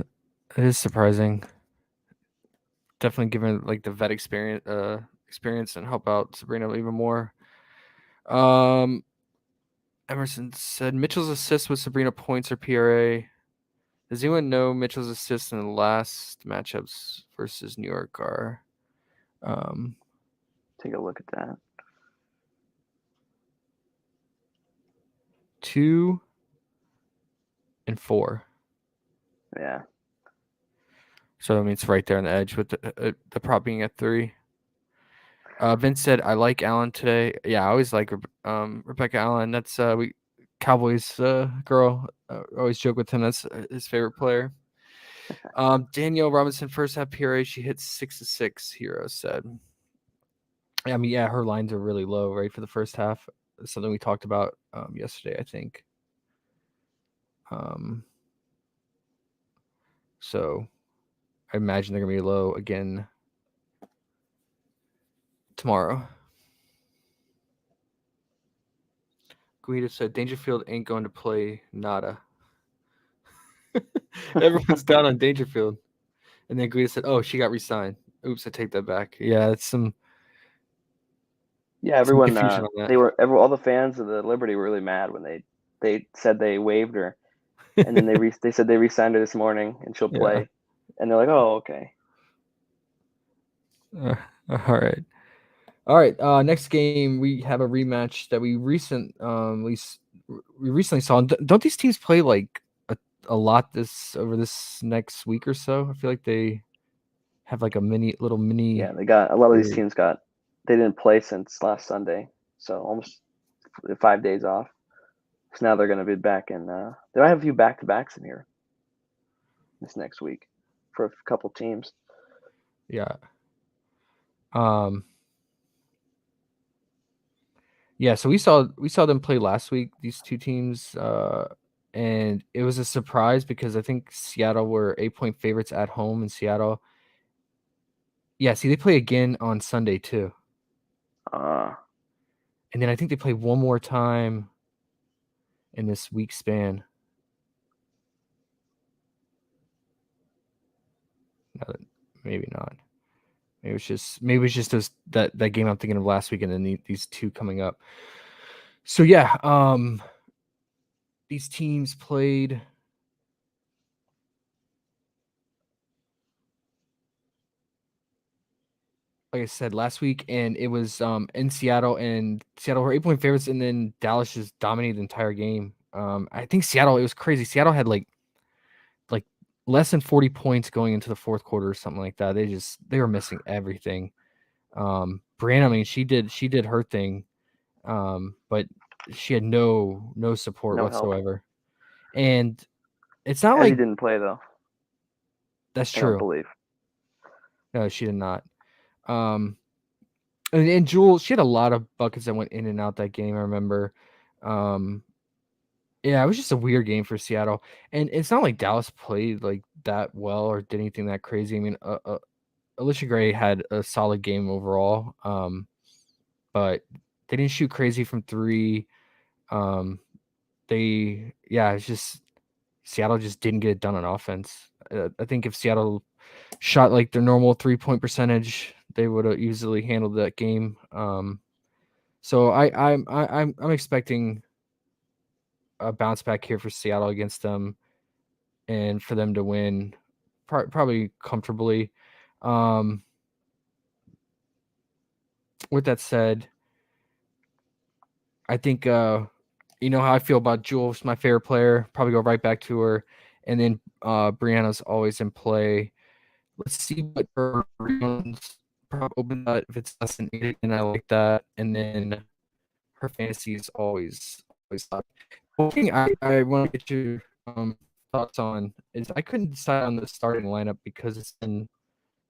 it is surprising. Definitely given like the vet experience and help out Sabrina even more. Emerson said Mitchell's assist with Sabrina points or PRA. Does anyone know Mitchell's assists in the last matchups versus New York are? Take a look at that. 2 and 4. Yeah. So I mean, it's right there on the edge with the prop being at 3. Vince said, "I like Allen today." Yeah, I always like Rebecca Allen. That's we Cowboys girl. Always joke with him. That's his favorite player. Danielle Robinson first half PRA. She hit 6 to 6. Hero said. I mean, yeah, her lines are really low, right, for the first half. Something we talked about yesterday, I think. So I imagine they're gonna be low again tomorrow. Guida said Dangerfield ain't going to play nada. Everyone's down on Dangerfield. And then Guida said, "Oh, she got re-signed." Oops, I take that back. Yeah, it's some Everyone confusion on that. all the fans of the Liberty were really mad when they said they waived her, and then they said they re-signed her this morning and she'll play, Yeah. and they're like, oh, okay. All right. Next game we have a rematch that we recently saw. Don't these teams play like a lot over this next week or so? I feel like they have like a mini. Yeah, they got a lot of these period. teams they didn't play since last Sunday, so almost 5 days off. So now they're going to be back, and they might have a few back-to-backs in here this next week for a couple teams. Yeah. Yeah, so we saw them play last week, these two teams, and it was a surprise because I think Seattle were 8-point favorites at home in Seattle. Yeah, see, they play again on Sunday too, and then I think they play one more time in this week span. No, maybe not. Maybe it's just that game I'm thinking of last week, and then these two coming up. So yeah, these teams played. Like I said last week, and it was in Seattle, and Seattle were 8-point favorites, and then Dallas just dominated the entire game. I think Seattle, it was crazy. Seattle had like less than 40 points going into the fourth quarter or something like that. They were missing everything. Brianna, I mean, she did her thing, but she had no support No help. whatsoever. And it's not Ezzy like didn't play though. that's I don't true. believe. No, she did not. And Jewel, she had a lot of buckets that went in and out that game. I remember. Yeah, it was just a weird game for Seattle, and it's not like Dallas played like that well or did anything that crazy. I mean, Alicia Gray had a solid game overall, but they didn't shoot crazy from three. It's just Seattle just didn't get it done on offense. I think if Seattle shot like their normal 3-point percentage, they would have easily handled that game. So I'm expecting a bounce back here for Seattle against them, and for them to win probably comfortably. With that said, I think you know how I feel about Jewel. She's my favorite player. Probably go right back to her, and then Brianna's always in play. Let's see what her rebounds prop open that if it's less than 8, and I like that. And then her fantasy is always up. One thing I want to get your thoughts on is I couldn't decide on the starting lineup because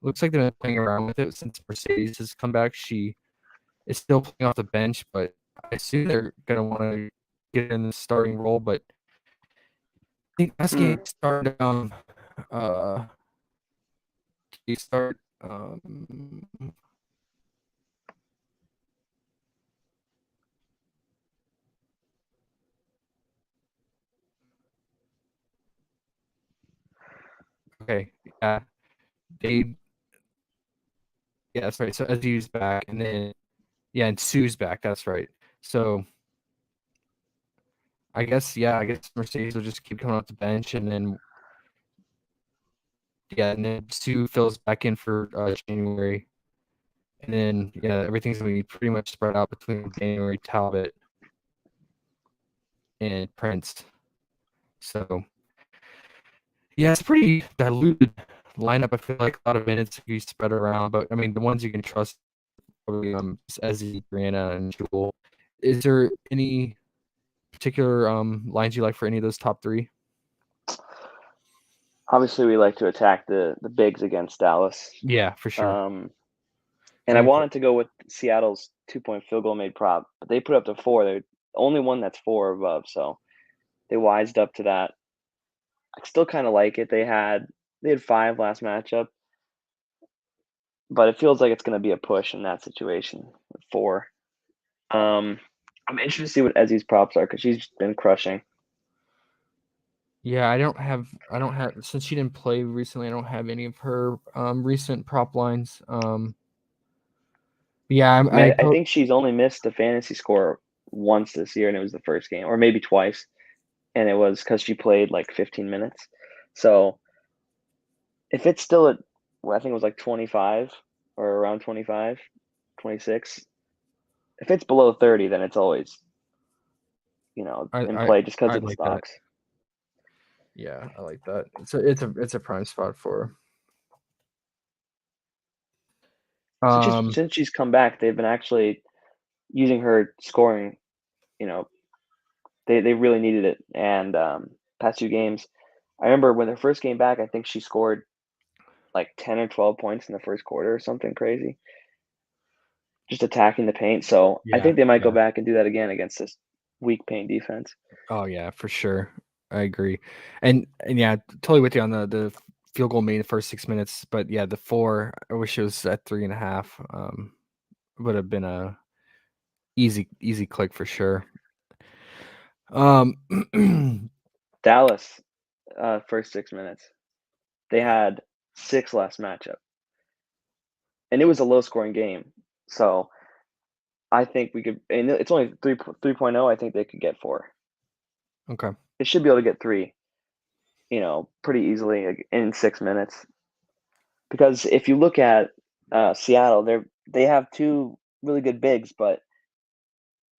looks like they've been playing around with it since Mercedes has come back. She is still playing off the bench, but I assume they're gonna want to get in the starting role. But I think last game started you start okay, yeah. They Yeah, that's right. So Ezzy's back, and then and Sue's back. That's right. So I guess Mercedes will just keep coming off the bench, and then Sue fills back in for January, and then everything's gonna be pretty much spread out between January, Talbot, and Prince. So it's a pretty diluted lineup. I feel like a lot of minutes can be spread around, but I mean the ones you can trust probably Ezzy, Brianna, and Jewel. Is there any particular lines you like for any of those top three? Obviously, we like to attack the bigs against Dallas. Yeah, for sure. And I wanted to go with Seattle's 2-point field goal made prop, but they put up to 4. They're the only one that's 4 or above, so they wised up to that. I still kind of like it. They had 5 last matchup, but it feels like it's going to be a push in that situation with 4. I'm interested to see what Ezzy's props are because she's been crushing. Yeah, I don't have since she didn't play recently. I don't have any of her recent prop lines. I think she's only missed the fantasy score once this year, and it was the first game, or maybe twice, and it was because she played like 15 minutes. So if it's still at, I think it was like 25 or around 25, 26. If it's below 30, then it's always, in play just because I of the like stocks. that. Yeah, I like that. It's a prime spot for her. Since she's come back, they've been actually using her scoring. They really needed it, and past 2 games, I remember when their first game back, I think she scored like 10 or 12 points in the first quarter or something crazy. just attacking the paint. So I Yeah, think they might go yeah. back and do that again against this weak paint defense. Oh yeah, for sure. I agree. And yeah, totally with you on the field goal made in the first 6 minutes. But yeah, the 4, I wish it was at 3.5. Would have been a easy click for sure. Dallas, first 6 minutes, they had 6 last matchup, and it was a low scoring game. So I think we could, and it's only 3.0. I think they could get 4. Okay. They should be able to get 3, pretty easily in 6 minutes. Because if you look at Seattle, they have 2 really good bigs, but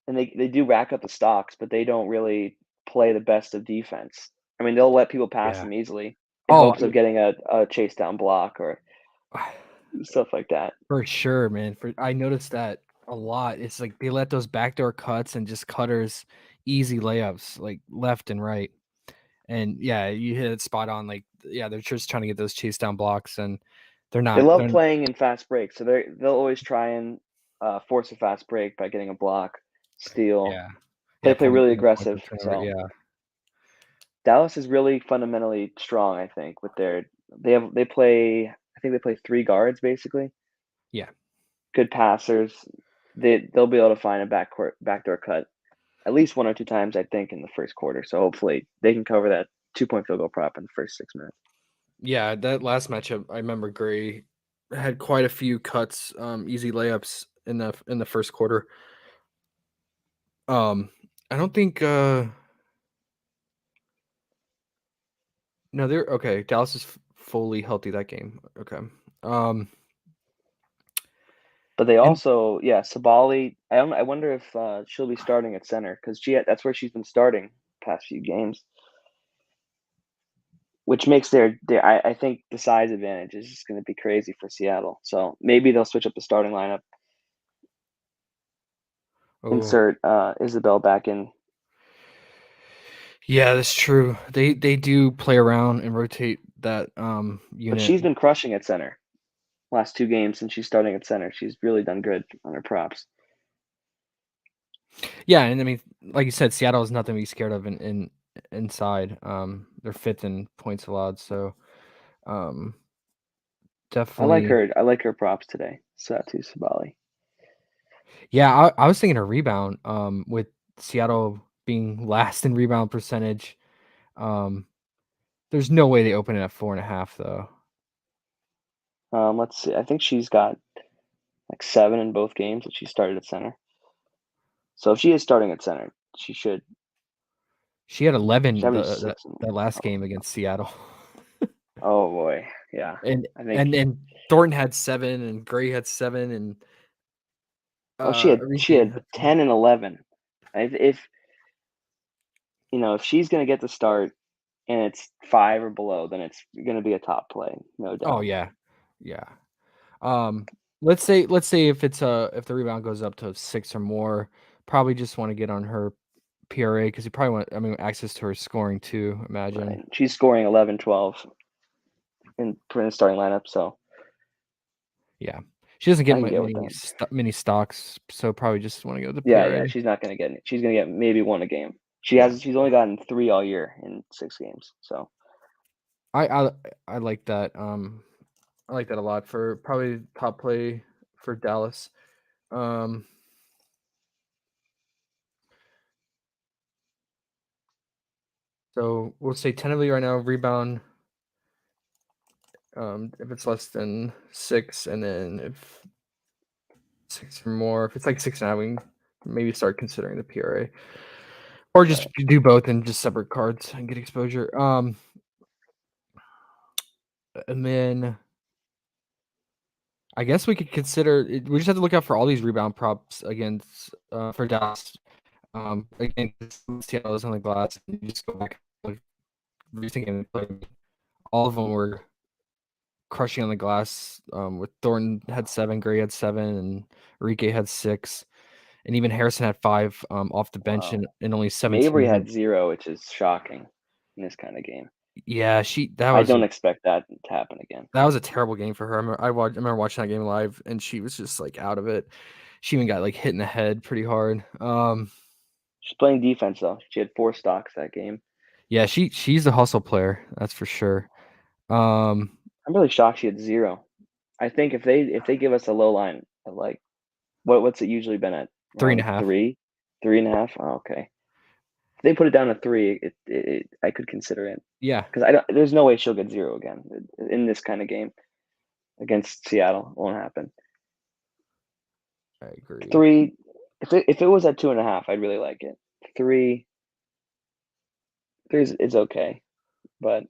and they do rack up the stocks, but they don't really play the best of defense. I mean, they'll let people pass Yeah. them easily in Oh, hopes of getting a chase down block or stuff like that. for sure, man. I noticed that a lot. It's like they let those backdoor cuts and just cutters easy layups like left and right. And yeah, you hit it spot on. Like, yeah, they're just trying to get those chase down blocks, and they're They not. love They're playing in fast breaks, so they'll always try and force a fast break by getting a block, steal. yeah, They yeah, play point really yeah, point per aggressive. turnover. So Yeah, Dallas is really fundamentally strong. I think with they play. I think they play 3 guards basically. yeah, Good passers. They'll be able to find a backdoor cut at least 1 or 2 times, I think, in the first quarter. So hopefully they can cover that 2-point field goal prop in the first 6 minutes. yeah. That last matchup, I remember Gray had quite a few cuts, easy layups in the first quarter. I don't think. No, they're okay. Dallas is fully healthy that game. Okay. Um, But they and also, yeah, Sabali. I wonder if she'll be starting at center because that's where she's been starting past few games, which makes I think the size advantage is just going to be crazy for Seattle. So maybe they'll switch up the starting lineup, oh, insert Isabel back in. yeah, that's true. They do play around and rotate that But unit. she's been crushing at center last 2 games since she's starting at center. She's really done good on her props. Yeah, and I mean, like you said, Seattle is nothing to be scared of in inside. They're 5th in points allowed, so um, definitely. I like her props today. Satu Sabali. Yeah, I was thinking a rebound. With Seattle being last in rebound percentage. Um, there's no way they open it at 4.5 though. Let's see. I think she's got like 7 in both games that she started at center. So if she is starting at center, she should She had 11 76. that last Oh, game against Seattle. oh boy, yeah. And I think. and Thornton had 7 and Gray had 7 and Oh, she Enrique had had 4. 10 and 11. If if she's gonna get the start and it's 5 or below, then it's gonna be a top play, no Oh doubt. yeah. Yeah. Um, let's say if if the rebound goes up to 6 or more, probably just want to get on her PRA because you probably want, I mean, access to her scoring too, imagine. Right. She's scoring 11, 12 in the starting lineup, so Yeah. She doesn't I get can get with many that. many stocks, so probably just want to go to the Yeah, PRA. she's not gonna get it. She's gonna get maybe 1 a game. Yeah. She's only gotten 3 all year in 6 games, so I I I like that. I like that a lot for probably top play for Dallas. Um, so we'll say tentatively right now rebound. If it's less than 6, and then if 6 or more, if it's like 6.5, we can maybe start considering the PRA, or just right. do both and just separate cards and get exposure. And then I guess we could consider. We just have to look out for all these rebound props against for Dallas. Again, Seattle is on the glass. And you just go back, like, recent game they played. All of them were crushing on the glass. With Thornton had 7, Gray had 7, and Enrique had 6, and even Harrison had 5 off the bench Wow. in only 17 Mabry minutes. had 0, which is shocking in this kind of game. Yeah, that I was don't expect that to happen again. a terrible game for her. I remember watching that game live, and she was just like out of it. She even got like hit in the head pretty hard. She's playing defense though. She had 4 stocks that game. Yeah, she's a hustle player, that's for sure. I'm really shocked she had 0. I think if they give us a low line of like what's it usually been at? Around 3.5. 3, 3.5? Oh, okay. If they put it down to 3, I could consider it Yeah, because there's no way she'll get 0 again in this kind of game against Seattle. It won't happen. I agree. 3, if it was at 2.5, I'd really like it. 3 is okay, but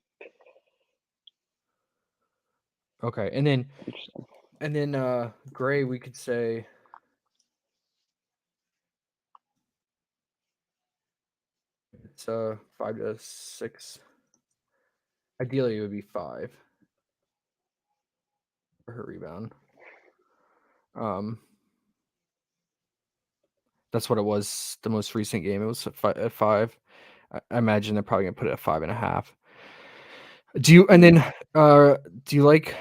Okay, interesting. and then Gray, we could say it's 5 to 6. Ideally, it would be 5 for her rebound. That's what it was. The most recent game, it was at 5. I imagine they're probably gonna put it at 5.5. Do you and then do you like?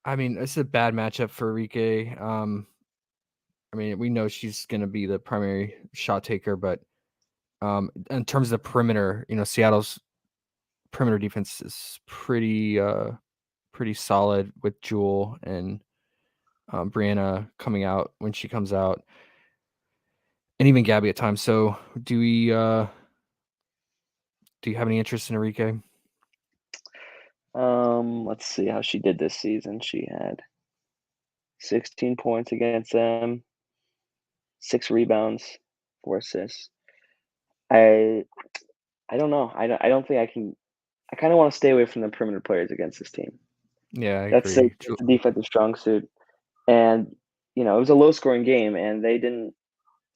I mean, it's a bad matchup for Enrique. I mean, we know she's gonna be the primary shot taker, but in terms of the perimeter, Seattle's perimeter defense is pretty solid with Jewel and Brianna coming out when she comes out, and even Gabby at times. So, do you have any interest in Enrique? Let's see how she did this season. She had 16 points against them, 6 rebounds, 4 assists. I don't know. I don't think I can. I kind of want to stay away from the perimeter players against this team. Yeah, I That's a agree. it's a defensive strong suit, and it was a low scoring game, and they didn't.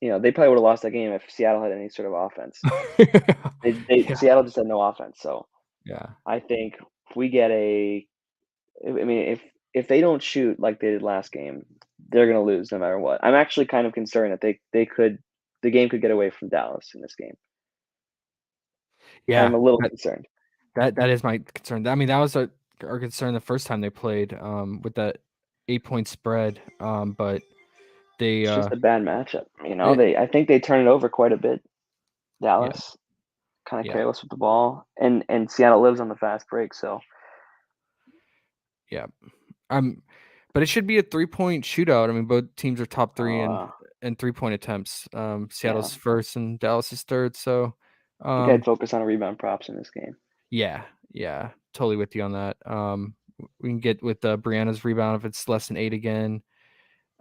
They probably would have lost that game if Seattle had any sort of offense. Yeah, Seattle just had no offense, so yeah, I think if we get I mean, if they don't shoot like they did last game, they're gonna lose no matter what. I'm actually kind of concerned that the game could get away from Dallas in this game. I'm yeah. a little concerned. That is my concern. I mean, that was our concern the first time they played with that 8-point spread. But they It's just a bad matchup. it, I think they turn it over quite a bit. yeah, Dallas kind of yeah, careless with the ball, and Seattle lives on the fast break. So yeah. But it should be a 3-point shootout. I mean, both teams are top 3 in 3-point attempts. yeah, Seattle's first and Dallas is third. So, I think I'd focus on rebound props in this game. yeah, totally with you on that. We can get with Brianna's rebound if it's less than 8 again.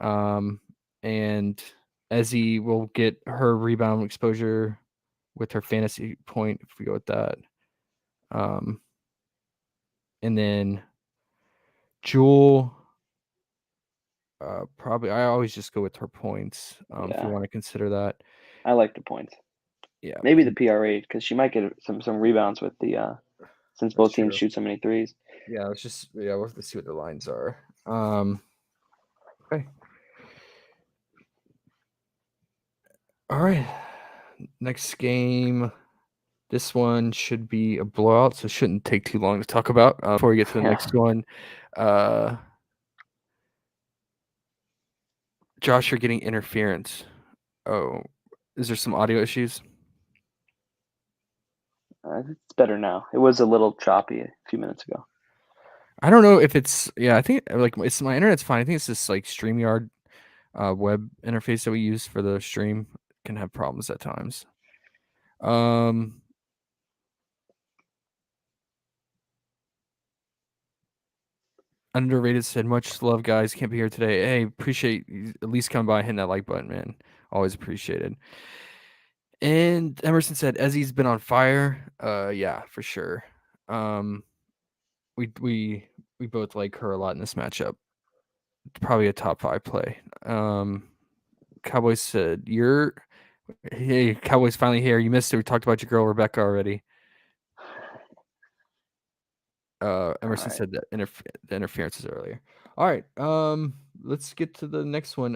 And Ezzy will get her rebound exposure with her fantasy point if we go with that. And then Jewel, probably I always just go with her points. If you Yeah, want to consider that. I like the points. Yeah, Maybe the PRA because she might get some rebounds with the since that's both teams true. shoot so many threes. Yeah, we'll have to see what the lines are. Okay. All right. Next game. This one should be a blowout, so it shouldn't take too long to talk about. Before we get to the Yeah. next one, Josh, you're getting interference. Oh, is there some audio issues? It's better now. It was a little choppy a few minutes ago. I don't know if it's I think like it's my internet's fine. I think it's this like StreamYard web interface that we use for the stream can have problems at times. Underrated said, much love, guys. Can't be here today. Hey, appreciate you at least coming by hitting that like button, man. Always appreciated. And Emerson said, Ezzy's been on fire. Yeah, for sure. We both like her a lot in this matchup. Probably a top 5 play. Cowboys said, hey, Cowboys finally here. You missed it. We talked about your girl Rebecca already. Emerson Alright. said that the interferences earlier. All right. Let's get to the next one.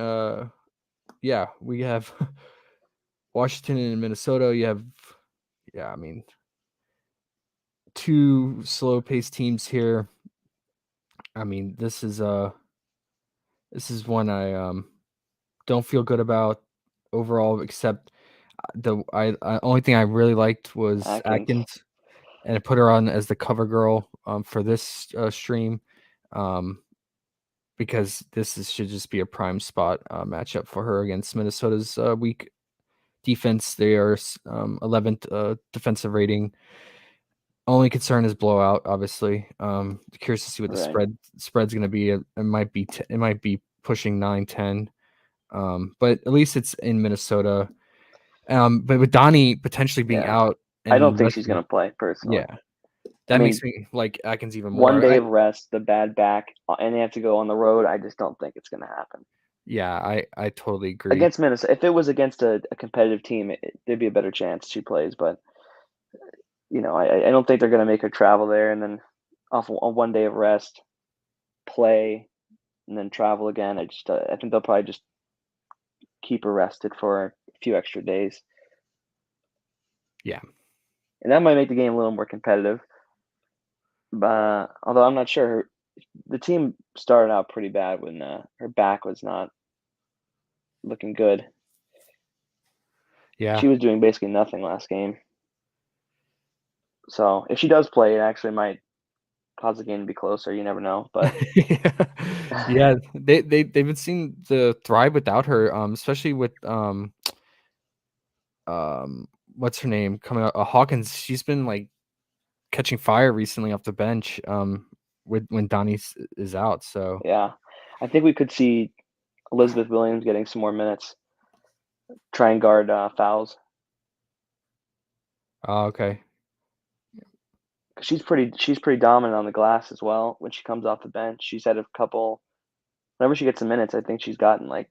Yeah, we have Washington and Minnesota. You have, yeah, I mean, 2 slow-paced teams here. I mean, this is one I don't feel good about overall, except the only thing I really liked was Atkins. Atkins, and I put her on as the cover girl for this stream, because should just be a prime spot matchup for her against Minnesota's weak defense. They are 11th defensive rating. Only concern is blowout, obviously. Curious to see what the Right. spread's going to be. It might be it might be pushing 9-10. But at least it's in Minnesota. But with Donnie potentially being Yeah. out I don't and think she's going to play, personally. yeah, I that mean, makes me like Atkins even one more. day of rest, the bad back, and they have to go on the road. I just don't think it's going to happen. I totally agree. Against Minnesota, if it was against a competitive team, there'd be a better chance she plays. But, I don't think they're going to make her travel there and then off on one day of rest, play, and then travel again. I think they'll probably just keep her rested for a few extra days. Yeah. And that might make the game a little more competitive. But although I'm not sure, the team started out pretty bad when her back was not looking good. Yeah. She was doing basically nothing last game. So if she does play, it actually might cause the game to be closer. You never know. But yeah, they've been seen to thrive without her, especially with what's her name coming out, Hawkins. She's been like catching fire recently off the bench, when Donnie is out. So yeah, I think we could see Elizabeth Williams getting some more minutes, try and guard fouls. okay. She's pretty dominant on the glass as well when she comes off the bench. She's had a couple. Whenever she gets the minutes, I think she's gotten like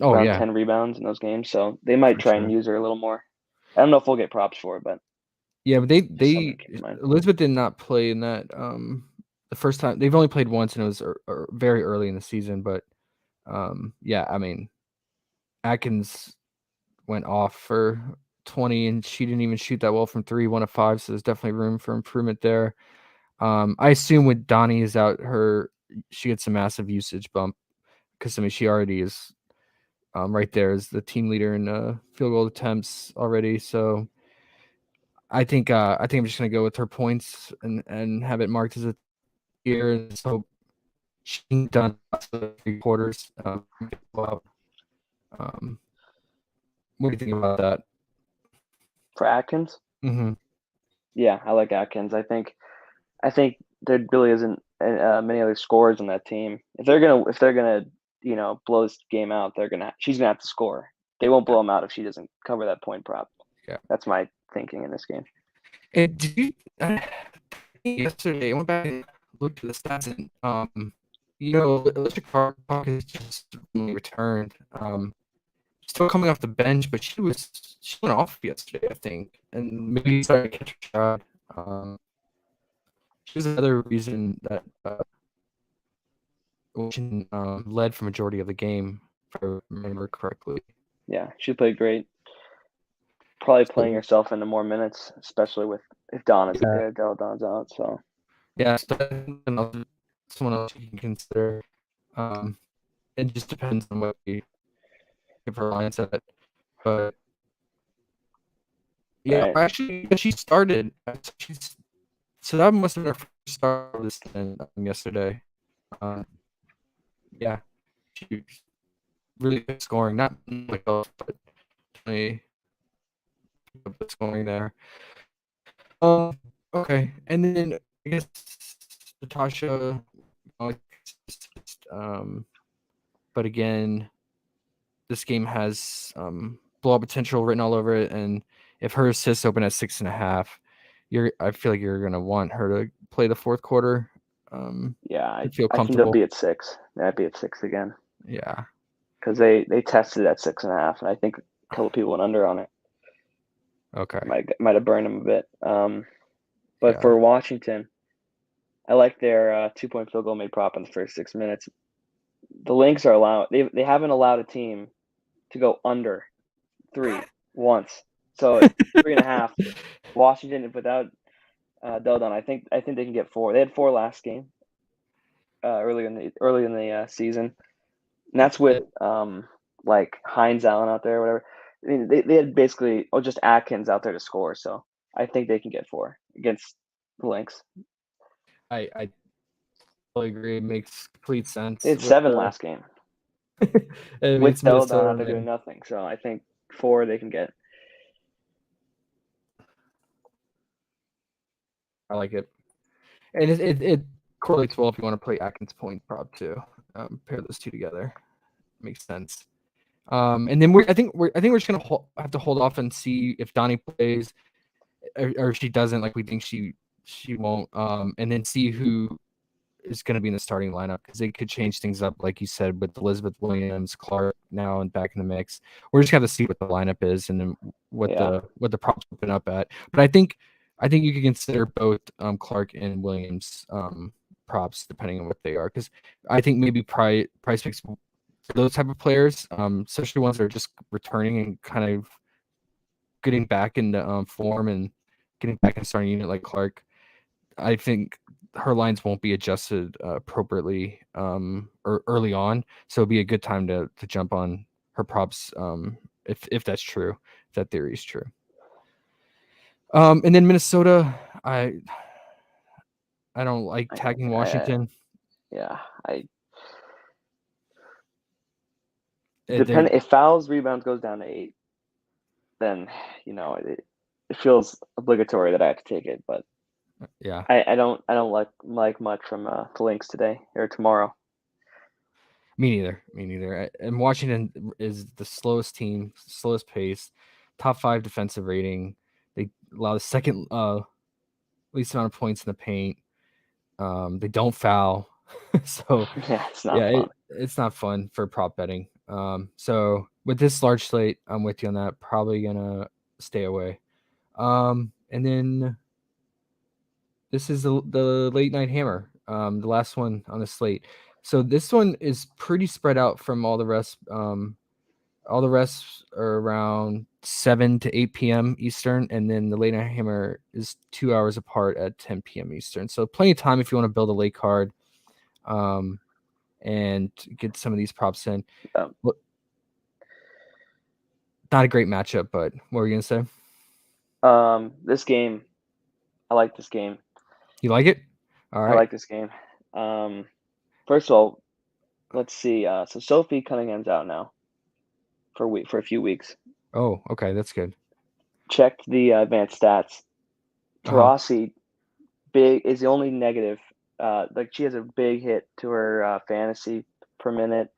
Oh around yeah, 10 rebounds in those games. So they might for try and sure. use her a little more. I don't know if we'll get props for it, but Yeah, but just something to keep in mind. Elizabeth did not play in that the first time. They've only played once, and it was very early in the season. But yeah, I mean, Atkins went off for 20, and she didn't even shoot that well from 3, 1 of 5. So there's definitely room for improvement there. I assume with Donnie is out, she gets a massive usage bump because I mean she already is right there as the team leader in field goal attempts already. So I think I'm just gonna go with her points and have it marked as a tier. So she's done 3 quarters. Um, what do you think about that? For Atkins, Mm-hmm. yeah, I like Atkins. I think there really isn't many other scorers on that team. If they're gonna blow this game out, she's gonna have to score. They won't blow them out if she doesn't cover that point prop. Yeah. That's my thinking in this game. And did you yesterday? I went back and looked at the stats, and Electric Park has just recently returned. Still coming off the bench, but she went off yesterday, I think, and maybe started to catch her shot. She was another reason that led for majority of the game, if I remember correctly. Yeah, she played great. Probably playing So, herself into more minutes, especially if Donna's out. So yeah, so someone else you can consider. It just depends on what we give her lines at. But yeah, right. actually, she started. So that must have been her first start of this thing yesterday. Yeah, she really good scoring. Not like else, but definitely the scoring there. Okay, and then I guess Natasha, but again, this game has blowout potential written all over it, and if her assists open at 6.5, I feel like you're gonna want her to play the fourth quarter. Yeah, To feel I think they'll comfortable. be at 6. They'd be at 6 again Yeah. because they tested at 6.5, and I think a couple people went under on it. Okay. Might have burned them a bit. But Yeah. for Washington, I like their 2-point field goal made prop in the first 6 minutes. The Lynx are allowed. They haven't allowed a team to go under 3 once. So 3.5. Washington without Deldon, I think they can get 4. They had 4 last game, early in the season, and that's with like Hines Allen out there or whatever. I mean, they had basically just Atkins out there to score. So I think they can get 4 against the Lynx. I totally agree. It makes complete sense. They had With 7 last game. I mean, With it's Deladon out Minnesota, there doing man. nothing. So I think 4 they can get. I like it. And it correlates well if you want to play Atkins point prop too. Pair those two together. Makes sense. And then I think we're just gonna have to hold off and see if Donnie plays or if she doesn't, like we think she won't. And then see who is going to be in the starting lineup, because they could change things up, like you said, with Elizabeth Williams, Clark now and back in the mix. We're just going to see what the lineup is and then what the props open up at. But I think you can consider both Clark and Williams props depending on what they are, because I think maybe PrizePicks for those type of players, especially ones that are just returning and kind of getting back into form and getting back in starting unit like Clark, I think her lines won't be adjusted appropriately or early on, so it'll be a good time to jump on her props if that's true, if that theory is true. And then Minnesota, I don't like tagging Washington. If fouls, rebounds goes down to 8, then it feels obligatory that I have to take it. But yeah, I don't like much from the Lynx today or tomorrow. Me neither. And Washington is the slowest team, slowest pace, top 5 defensive rating. They allow the second least amount of points in the paint. They don't foul. So yeah, it's not fun. It's not fun for prop betting. So with this large slate, I'm with you on that. Probably gonna stay away. And then this is the late night hammer, the last one on the slate. So this one is pretty spread out from all the rest. All the rest are around 7 to 8 p.m. Eastern, and then the late night hammer is 2 hours apart at 10 p.m. Eastern. So plenty of time if you want to build a late card, and get some of these props in. Not a great matchup, but what were you gonna say? This game, I like this game. You like it? All right. I like this game. First of all, let's see. So Sophie Cunningham's out now for a few weeks. Oh, okay, that's good. Checked the advanced stats. Taurasi is the only negative. Like she has a big hit to her fantasy per minute,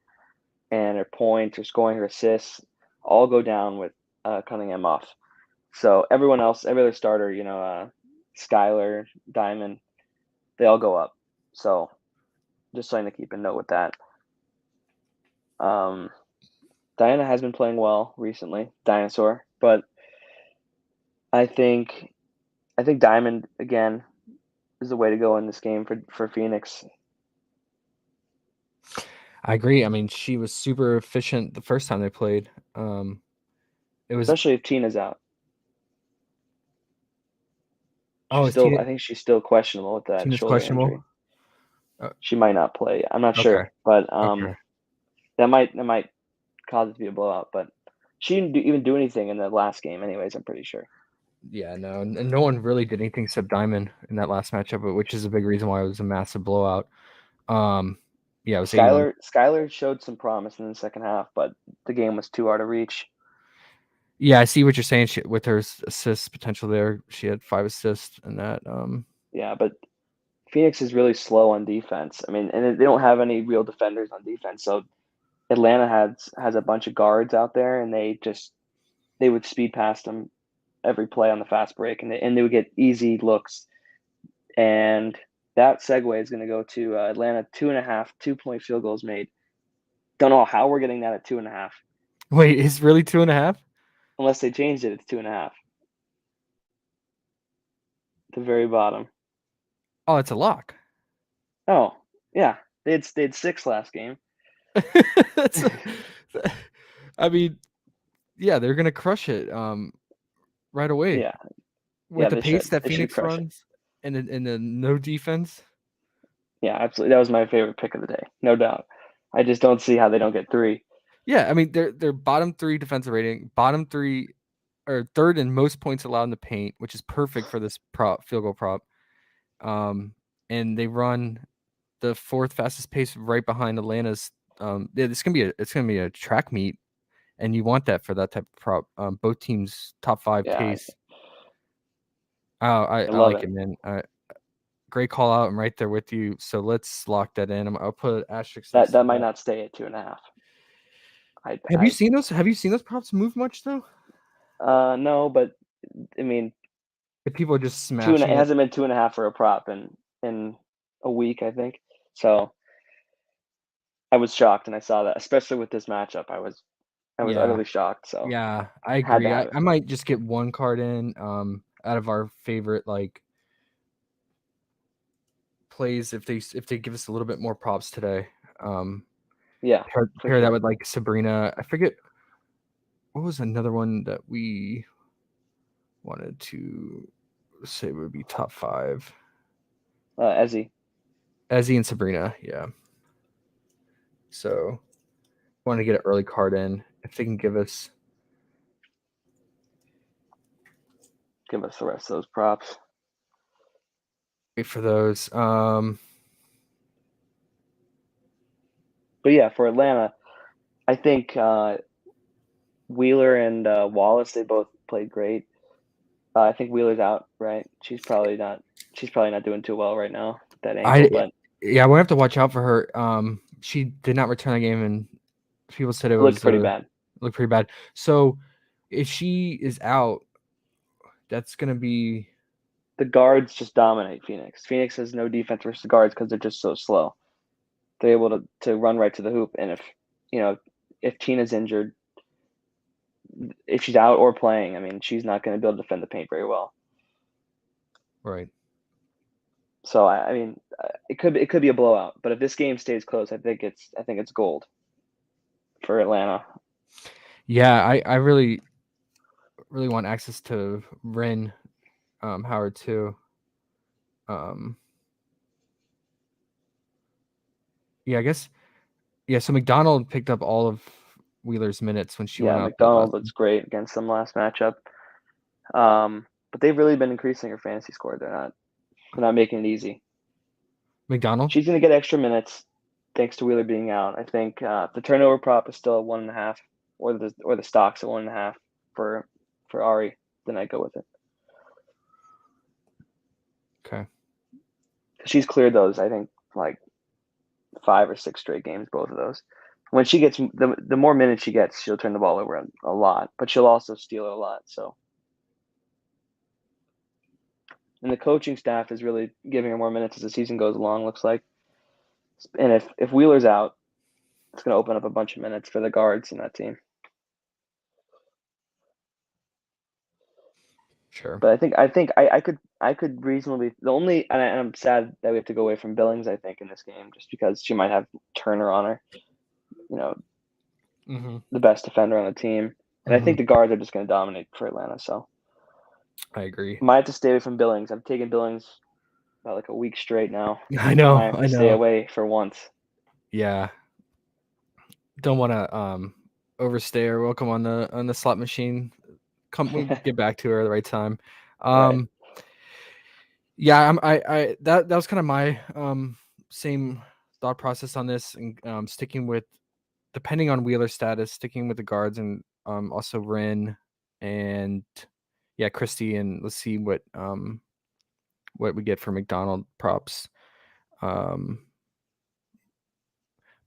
and her points, her scoring, her assists, all go down with Cunningham off. So everyone else, every other starter, Skylar, Diamond, they all go up. So just something to keep a note with that. Diana has been playing well recently, Dinosaur, but I think Diamond again is the way to go in this game for Phoenix. I agree. I mean, she was super efficient the first time they played. It was especially if Tina's out. I think she's still questionable with that shoulder injury. She might not play. I'm not sure, but that might cause it to be a blowout. But she didn't even do anything in the last game, anyways. I'm pretty sure. Yeah, no, and no one really did anything except Diamond in that last matchup, which is a big reason why it was a massive blowout. Yeah, it was Skylar showed some promise in the second half, but the game was too hard to reach. Yeah, I see what you're saying. With her assist potential there, she had 5 assists in that. Yeah, but Phoenix is really slow on defense. I mean, and they don't have any real defenders on defense. So Atlanta has a bunch of guards out there, and they would speed past them every play on the fast break, and they would get easy looks. And that segue is going to go to Atlanta 2.5 2-point field goals made. Don't know how we're getting that at 2.5. Wait, it's really 2.5? Unless they changed it, it's 2.5. The very bottom. Oh, it's a lock. Oh, yeah. They had 6 last game. I mean, yeah, they're gonna crush it right away. Yeah. With the pace that Phoenix runs and the no defense. Yeah, absolutely. That was my favorite pick of the day, no doubt. I just don't see how they don't get 3. Yeah, I mean they're bottom 3 defensive rating, bottom 3 or third in most points allowed in the paint, which is perfect for this field goal prop. And they run the 4th fastest pace right behind Atlanta's. Yeah, it's gonna be a track meet, and you want that for that type of prop. Both teams top 5 Yeah, pace. Oh, I I love like it. it, man. Great call out. I'm right there with you. So let's lock that in. I'll put asterisks next to That might that. not stay at 2.5. Have you seen those? Have you seen those props move much though? No, but I mean, If people are just it smashing it. hasn't been 2.5 for a prop in a week, I think. So I was shocked, and I saw that, especially with this matchup. I was Yeah, utterly shocked. So yeah, I had to agree. have it. I might just get one card in. Out of our favorite like plays, if they give us a little bit more props today. Yeah, for Pair that sure. with like Sabrina. I forget what was another one that we wanted to say would be top 5. Ezzy. Ezzy and Sabrina, yeah. So want to get an early card in if they can give us Give us the rest of those props. wait for those. But yeah, for Atlanta, I think Wheeler and Wallace, they both played great. I think Wheeler's out, right? She's probably not. She's probably not doing too well right now with that ankle. But Yeah, we'll have to watch out for her. She did not return the game, and people said it looked was pretty bad. looked pretty bad. So if she is out, that's gonna be The guards just dominate Phoenix. Phoenix has no defense versus the guards because they're just so slow. They're able to run right to the hoop, and if Tina's injured, if she's out or playing, I mean, she's not going to be able to defend the paint very well. right. So I mean, it could be a blowout. But if this game stays close, I think it's gold for Atlanta. Yeah, I really want access to Ren Howard too. Yeah, I guess. Yeah, so McDonald picked up all of Wheeler's minutes when she went Yeah, out that McDonald last looks great against them last matchup. But they've really been increasing her fantasy score. They're not making it easy. McDonald? She's going to get extra minutes thanks to Wheeler being out. I think the turnover prop is still at 1.5, or the stocks at 1.5 for Ari. Then I go with it. Okay. She's cleared those, I think, like 5 or 6 straight games. Both of those. When she gets the more minutes she gets, she'll turn the ball over a lot, but she'll also steal it a lot. So, and the coaching staff is really giving her more minutes as the season goes along. Looks like, and if Wheeler's out, it's going to open up a bunch of minutes for the guards in that team. Sure. But I think I could reasonably and I'm sad that we have to go away from Billings. I think in this game just because she might have Turner on her, the best defender on the team, and I think the guards are just going to dominate for Atlanta. So I agree. might have to stay away from Billings. I've taken Billings about like a week straight now. I know. Might have to stay away for once. Yeah. Don't want to overstay our welcome on the slot machine. We'll get back to her at the right time. Right. Yeah, that was kind of my same thought process on this, and sticking with, depending on Wheeler's status, sticking with the guards, and also Ren and Christie, and let's see what we get for McDonald props.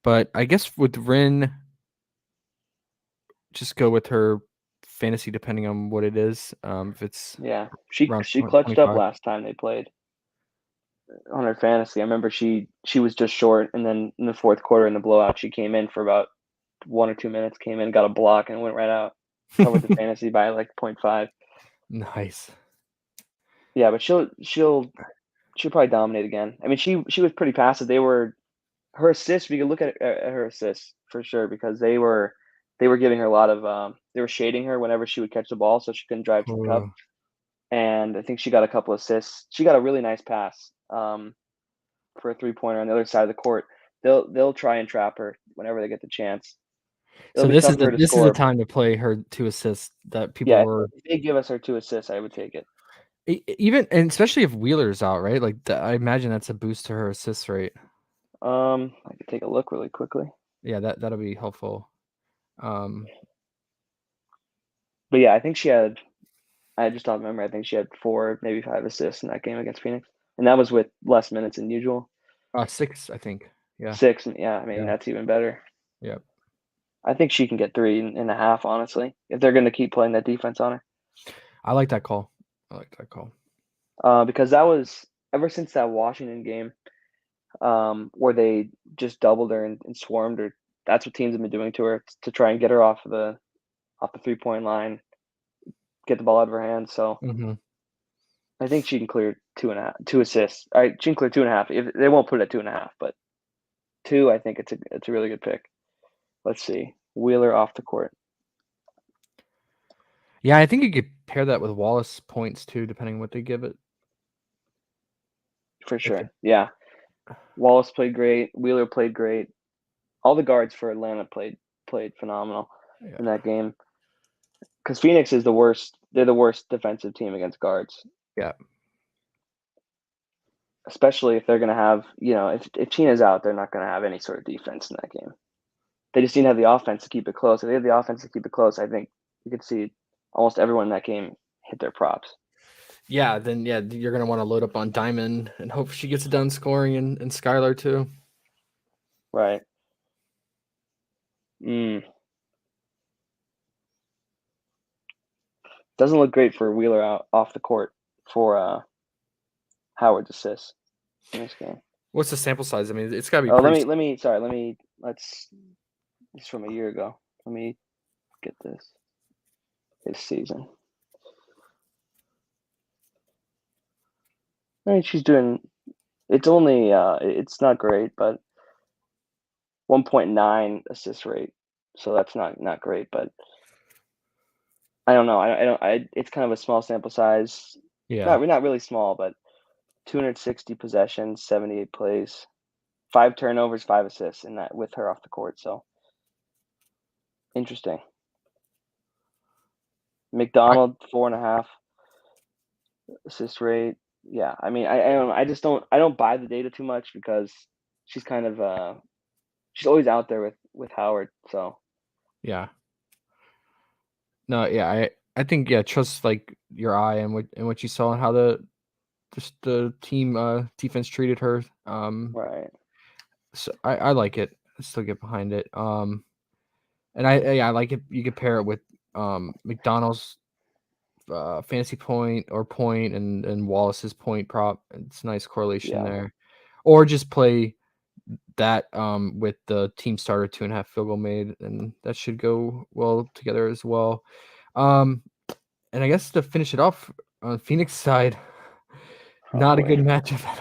But I guess with Ren, just go with her fantasy depending on what it is. If it's she around clutched up 25. last time they played on her fantasy. I remember she was just short, and then in the fourth quarter in the blowout, she came in for about 1 or 2 minutes. Came in, got a block, and went right out. Covered the fantasy by like 0.5. Nice. Yeah, but she'll probably dominate again. I mean, she was pretty passive. They were her assists. We could look at her assists for sure because they were giving her a lot of they were shading her whenever she would catch the ball, so she couldn't drive to the cup. And I think she got a couple assists. She got a really nice pass for a 3-pointer on the other side of the court. They'll try and trap her whenever they get the chance. It'll So be this tough is for her to this is the score. time to play her 2 assists that people Yeah, were if they give us her 2 assists, I would take it. even, and especially if Wheeler's out, right? Like, I imagine that's a boost to her assist rate. I could take a look really quickly. Yeah, that'll be helpful. But yeah, I think she had. I just don't remember. I think she had 4, maybe 5 assists in that game against Phoenix, and that was with less minutes than usual. 6, I think. Yeah. 6, yeah. I mean, Yeah. that's even better. Yep. I think she can get 3.5, honestly, if they're going to keep playing that defense on her. I like that call. Because that was ever since that Washington game, where they just doubled her and swarmed her. That's what teams have been doing to her to try and get her off the 3-point line, get the ball out of her hands. So Mhm. I think she can clear 2.5, 2 assists. All right, she can clear 2.5. If they won't put it at 2.5, but 2, I think it's a really good pick. Let's see, Wheeler off the court. Yeah, I think you could pair that with Wallace points too, depending on what they give it. For If sure. it Yeah. Wallace played great. Wheeler played great. All the guards for Atlanta played phenomenal in that game. Because Phoenix is the worst. They're the worst defensive team against guards. Yeah. Especially if they're going to have, if Tina's out, they're not going to have any sort of defense in that game. They just need to have the offense to keep it close. If they have the offense to keep it close, I think you could see almost everyone in that game hit their props. Yeah, then you're gonna want to load up on Diamond and hope she gets it done scoring, and Skylar too. Right. Doesn't look great for Wheeler out off the court for Howard's assist in this game. What's the sample size? I mean, it's gotta be Oh, pretty. let's. This is from a year ago. Let me get his season. I mean, she's doing. It's only. It's not great, but 1.9 assist rate. So that's not great, but I don't know. I don't. It's kind of a small sample size. Yeah. Not really small, but 260 possessions, 78 plays, 5 turnovers, 5 assists in that with her off the court. So interesting. McDonald 4.5 assist rate. Yeah, I mean, I don't know. I don't buy the data too much because she's kind of she's always out there with Howard. So Yeah. No, yeah, I think trust like your eye and what you saw and how the team defense treated her. right. So I like it. I still get behind it. And I like it. You could pair it with McDonald's fantasy point and Wallace's point prop. It's a nice correlation Yeah. there. Or just play that with the team starter 2.5 field goal made, and that should go well together as well. And I guess to finish it off on Phoenix side, Oh not a good boy. matchup at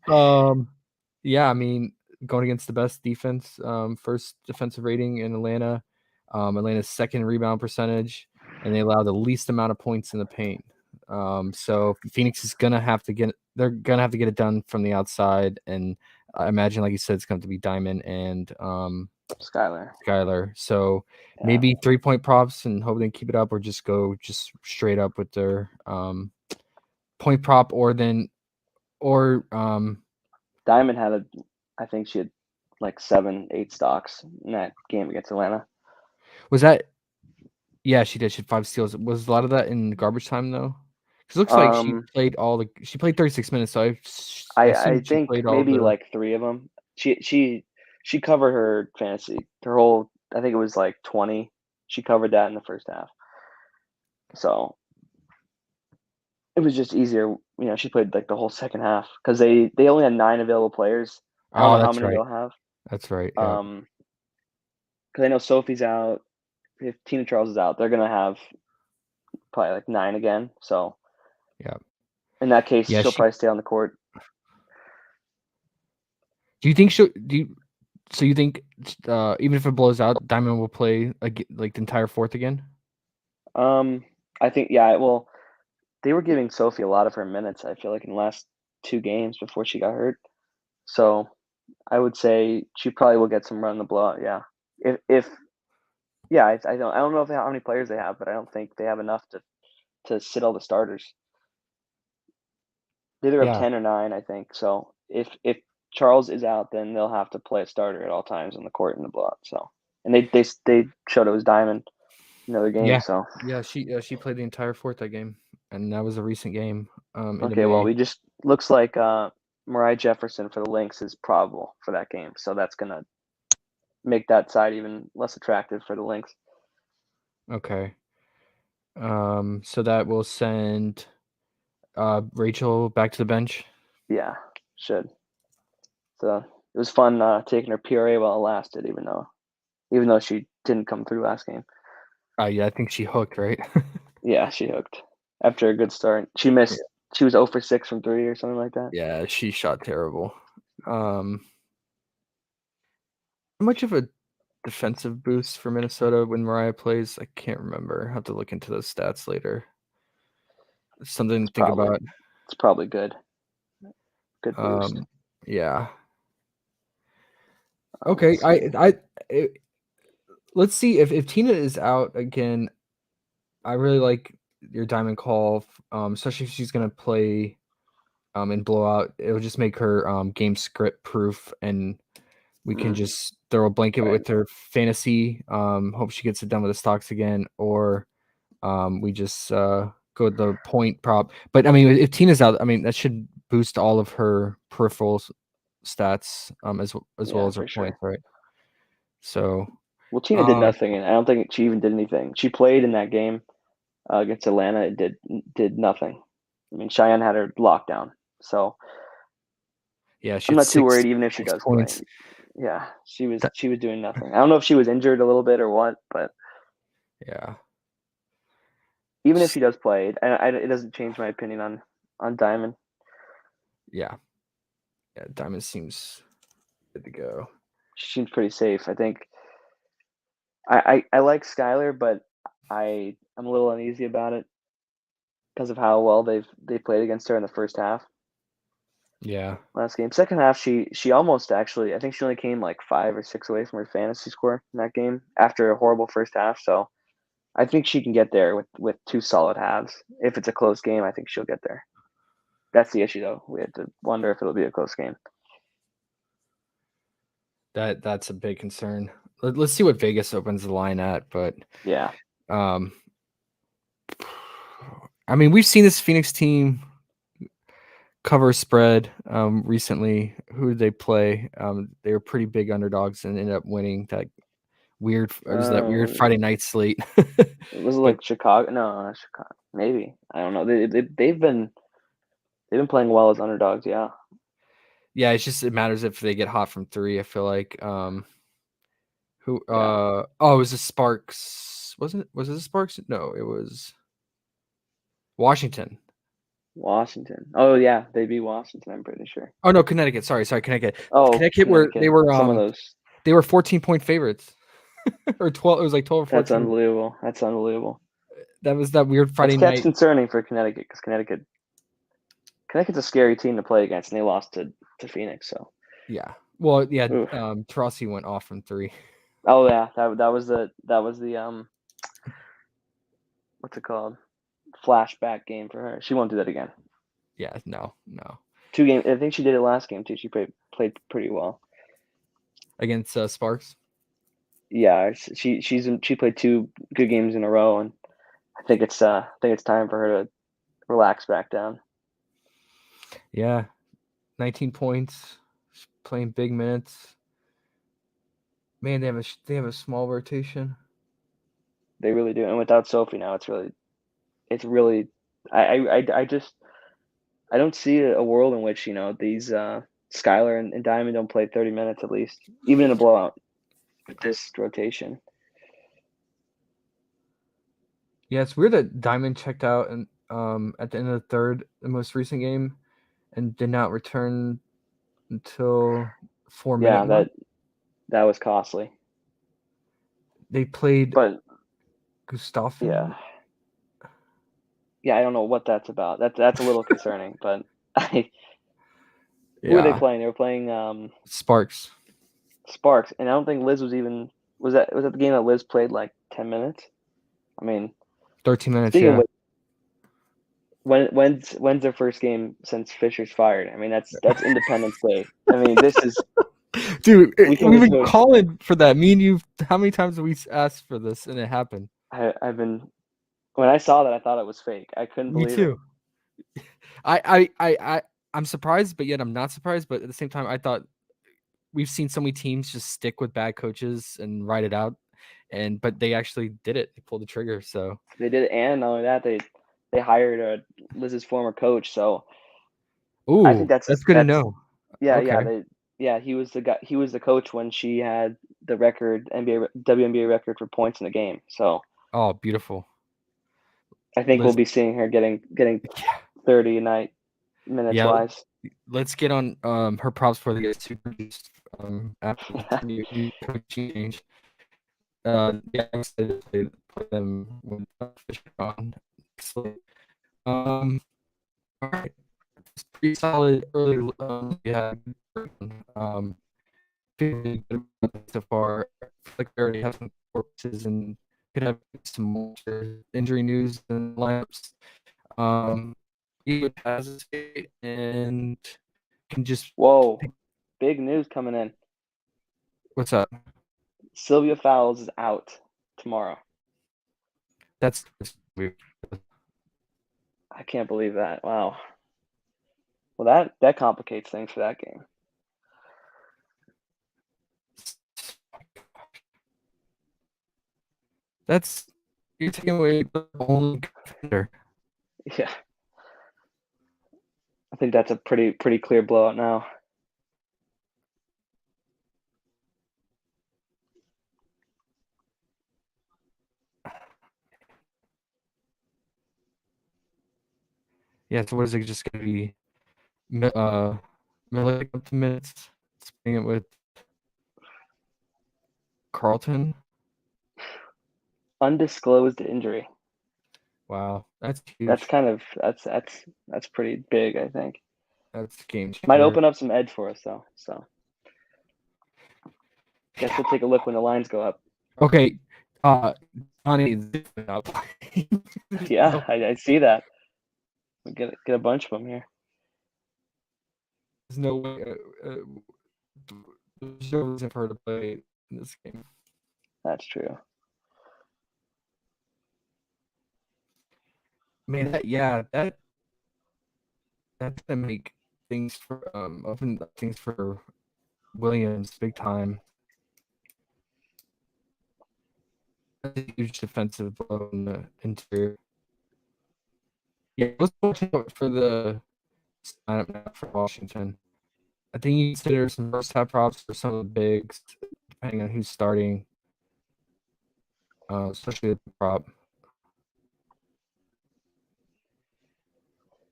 all. Yeah, I mean, going against the best defense, first defensive rating in Atlanta, Atlanta's second rebound percentage, and they allow the least amount of points in the paint. So Phoenix is gonna have to get it done from the outside, and I imagine, like you said, it's going to be Diamond and Skylar. So maybe 3-point props and hope they keep it up, or just go straight up with their point prop, or Diamond had I think she had like 7, 8 stocks in that game against Atlanta. Was that? Yeah, she did. She had 5 steals. Was a lot of that in garbage time though? Because it looks like she played 36 minutes. So I I assume she think played all maybe the. like 3 of them. She covered her fantasy. Her whole, I think it was like 20. She covered that in the first half. So it was just easier. She played like the whole second half because they only had 9 available players. I don't Oh, know how that's many right. they'll have. That's right. Yeah. Because I know Sophie's out. If Tina Charles is out, they're gonna have probably like 9 again. So Yeah. in that case, Yeah. she'll probably stay on the court. Do you think So you think even if it blows out, Diamond will play like the entire fourth again? I think well, they were giving Sophie a lot of her minutes. I feel like in the last 2 games before she got hurt. So I would say she probably will get some run in the blowout. Yeah. if yeah, I don't know how many players they have, but I don't think they have enough to sit all the starters. They either have Yeah. 10 or 9, I think. So if Charles is out, then they'll have to play a starter at all times on the court in the blowout. So, and they showed it was Diamond in another game. Yeah. So Yeah, she played the entire fourth that game, and that was a recent game. Into okay, well May. we just looks like Mariah Jefferson for the Lynx is probable for that game. So that's gonna make that side even less attractive for the Lynx. Okay. So that will send Rachel back to the bench. Yeah, should. So it was fun taking her PRA while it lasted, even though she didn't come through last game. Yeah, I think she hooked, right? Yeah, she hooked after a good start. She missed. Yeah. She was 0 for 6 from 3 or something like that. Yeah, she shot terrible. How much of a defensive boost for Minnesota when Mariah plays? I can't remember. I'll have to look into those stats later. Something to think about. It's probably good. Good boost. Yeah. Okay. Let's see if Tina is out again. I really like your Diamond call, especially if she's gonna play in blowout. It'll just make her game script proof, and we can just throw a blanket with her fantasy. Hope she gets it done with the stocks again, or we just go with the point prop. But I mean, if Tina's out, I mean that should boost all of her peripheral stats as well as her points, right? So well, Tina did nothing, and I don't think she even did anything. She played in that game against Atlanta. It did nothing. I mean, Cheyenne had her locked down, so yeah, I'm not too worried. Even if she does play, yeah, she was doing nothing. I don't know if she was injured a little bit or what, but yeah. Even if she does play, it doesn't change my opinion on Diamond. Yeah, Diamond seems good to go. She seems pretty safe. I think I like Skylar, but I'm a little uneasy about it because of how well they played against her in the first half. Yeah. Last game. Second half, she almost actually, I think she only came like 5 or 6 away from her fantasy score in that game after a horrible first half. So I think she can get there with 2 solid halves. If it's a close game, I think she'll get there. That's the issue, though. We have to wonder if it'll be a close game. That's a big concern. Let's see what Vegas opens the line at, but yeah. I mean, we've seen this Phoenix team cover spread recently. Who did they play? They were pretty big underdogs and ended up winning that weird Friday night slate. Was it like Chicago? No, not Chicago. Maybe. I don't know. They've been playing well as underdogs, yeah. Yeah, it's just it matters if they get hot from 3, I feel like. It was the Sparks. Was it the Sparks? No, it was Washington. Oh yeah, they beat Washington, I'm pretty sure. Oh no, Connecticut. Sorry, Connecticut. Oh, Connecticut were they were some of those. They were 14-point favorites. Or 12, it was like 12 or 14. That's unbelievable. That was that weird Friday night. That's concerning for Connecticut because Connecticut's a scary team to play against, and they lost to Phoenix. So yeah, well, yeah, Tarasi went off from 3. Oh yeah, that was the what's it called? Flashback game for her. She won't do that again. Yeah, no. 2 games. I think she did it last game too. She played pretty well against Sparks. Yeah, she played 2 good games in a row, and I think it's time for her to relax back down. Yeah, 19 points, playing big minutes. Man, they have a small rotation. They really do, and without Sophie now, it's really. I don't see a world in which these Skylar and Diamond don't play 30 minutes at least, even in a blowout with this rotation. Yeah, it's weird that Diamond checked out and at the end of the third, the most recent game, and did not return until 4 minutes. Yeah, that was costly. They played, but Gustafsson. Yeah, I don't know what that's about. That's a little concerning, but who are they playing? They were playing Sparks. Sparks, and I don't think Liz was even Was that the game that Liz played like 10 minutes? I mean, 13 minutes, speaking of yeah. which, when's their first game since Fisher's fired? I mean, that's Independence Day. I mean, this is Dude, we can we've just been go. calling for that. Me and you, how many times have we asked for this and it happened? I've been when I saw that, I thought it was fake. I couldn't Me believe it. too. I'm surprised, but yet I'm not surprised. But at the same time, I thought we've seen so many teams just stick with bad coaches and ride it out, but they actually did it. They pulled the trigger. So They did it, and not only that, they hired Liz's former coach. So I think that's good to know. Okay. he was the guy. He was the coach when she had the record WNBA record for points in the game. So Oh, beautiful. I think we'll Liz, be seeing her getting yeah, 30 a night minutes yeah. wise. Let's get on her props for the super after this new coaching change. Yeah, I'm excited to play them when Fisher on. Excellent. All right. It's pretty solid early. Yeah. Um, feeling good about it so far. I feel like we already have some corpses and could have some more injury news and lineups. He has a state and can just Whoa, big news coming in. what's up? Sylvia Fowles is out tomorrow. That's weird. I can't believe that. Wow. Well, that complicates things for that game. That's you're taking away the only contender. Yeah, I think that's a pretty clear blowout now. Yeah, so what is it just gonna be Miller up to minutes, splitting it with Carlton? Undisclosed injury. Wow, that's That's huge. kind of that's pretty big, I think. That's a game Might changer. open up some edge for us though. So guess we'll take a look when the lines go up. Okay, Johnny is up. Yeah, I see that. We get a bunch of them here. There's no way. There's no reason for her to play in this game. That's true. I mean, that's gonna make things for open things for Williams big time. That's a huge defensive blow in the interior. Yeah, let's watch out for the lineup now for Washington. I think you consider some first half props for some of the bigs, depending on who's starting, especially the prop.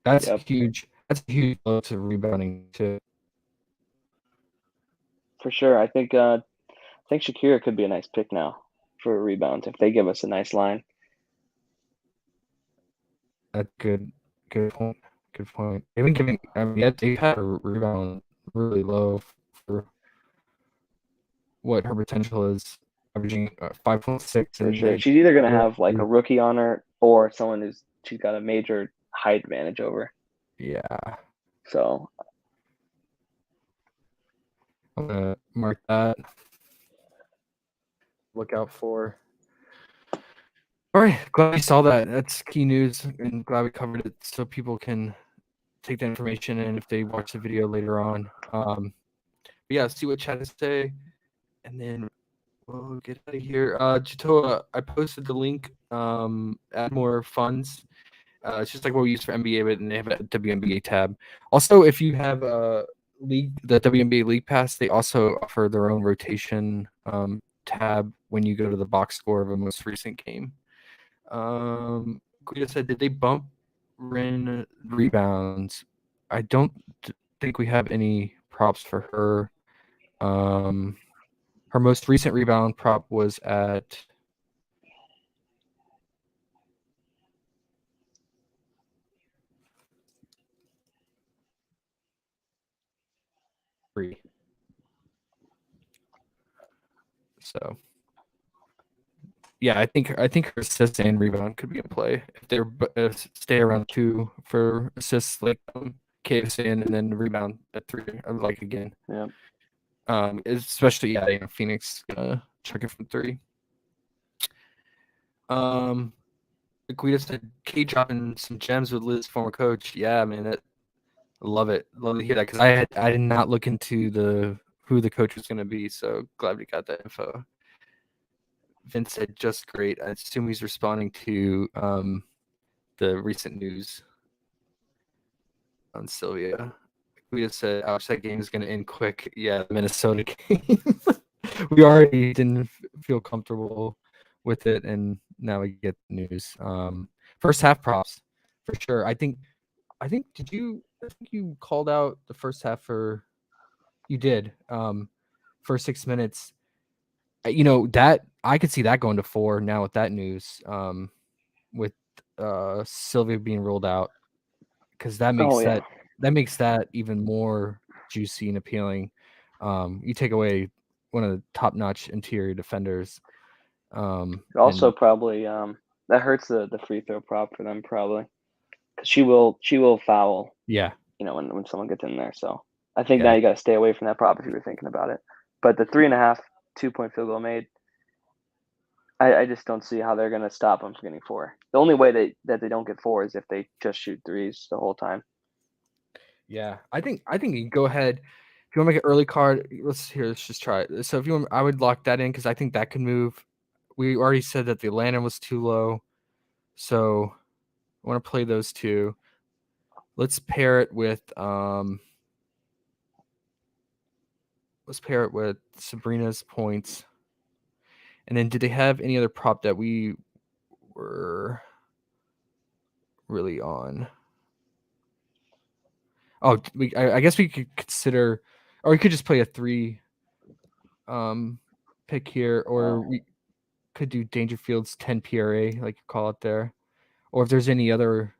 That's Yep, huge. That's a huge blow to rebounding too. for sure. I think Shakira could be a nice pick now for rebounds if they give us a nice line. That's good. Good point. Good point. They've been giving. I mean, yeah, they've had a rebound really low for what her potential is, averaging 5.6 For and sure. they. She's either gonna have like a rookie on her or someone she's got a major height advantage over. Yeah, So I'm gonna mark that. Look out for. All right, glad you saw that. That's key news, and glad we covered it so people can take that information and if they watch the video later on. But yeah, see what chat is say, and then we'll get out of here. Jatoa, I posted the link. Add more funds. It's just like what we use for NBA, but they have a WNBA tab. Also, if you have a league, the WNBA League Pass, they also offer their own rotation tab when you go to the box score of a most recent game. Guido said, did they bump Rin rebounds? I don't think we have any props for her. Her most recent rebound prop was at three. So yeah, I think her assist and rebound could be in play if they stay around 2 for assists, like Cave saying, and then rebound at 3, like again. Yeah. Especially Phoenix chuck it from 3. Guida said K dropping some gems with Liz, former coach. Yeah, man, I love it. Love to hear that because I did not look into who the coach was going to be. So glad we got that info. Vince said just great. I assume he's responding to the recent news on Sylvia. We just said, "Ouch, that game is going to end quick." Yeah, the Minnesota game. We already didn't feel comfortable with it, and now we get the news. First half props for sure. I think did you? I think you called out the first half for. You did. For 6 minutes. That I could see that going to 4 now with that news. With Sylvia being rolled out, because that makes that even more juicy and appealing. You take away one of the top-notch interior defenders. Also, probably that hurts the free throw prop for them probably, because she will foul. Yeah. When someone gets in there. So I think now you got to stay away from that prop if you were thinking about it. But the 3.5 2-point field goal made, I just don't see how they're going to stop them from getting 4. The only way that they don't get 4 is if they just shoot threes the whole time. Yeah, I think you go ahead. If you want to make an early card, let's just try it. So if you want, I would lock that in because I think that can move. We already said that the Atlanta was too low, so I want to play those 2. Let's pair it with Sabrina's points. And then did they have any other prop that we were really on? Oh, I guess we could consider, or we could just play a 3 pick here, or we could do Dangerfield's 10 PRA, like you call it there. Or if there's any other.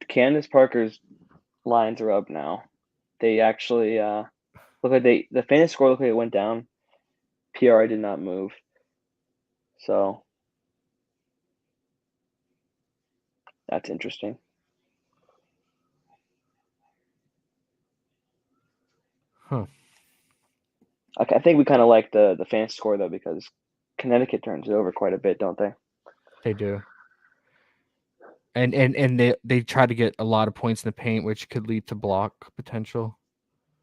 Candace Parker's lines are up now. They actually look like the fantasy score looked like it went down. PRA did not move. So that's interesting. Huh. I think we kind of like the fantasy score though, because Connecticut turns it over quite a bit, don't they? They do. And they try to get a lot of points in the paint, which could lead to block potential.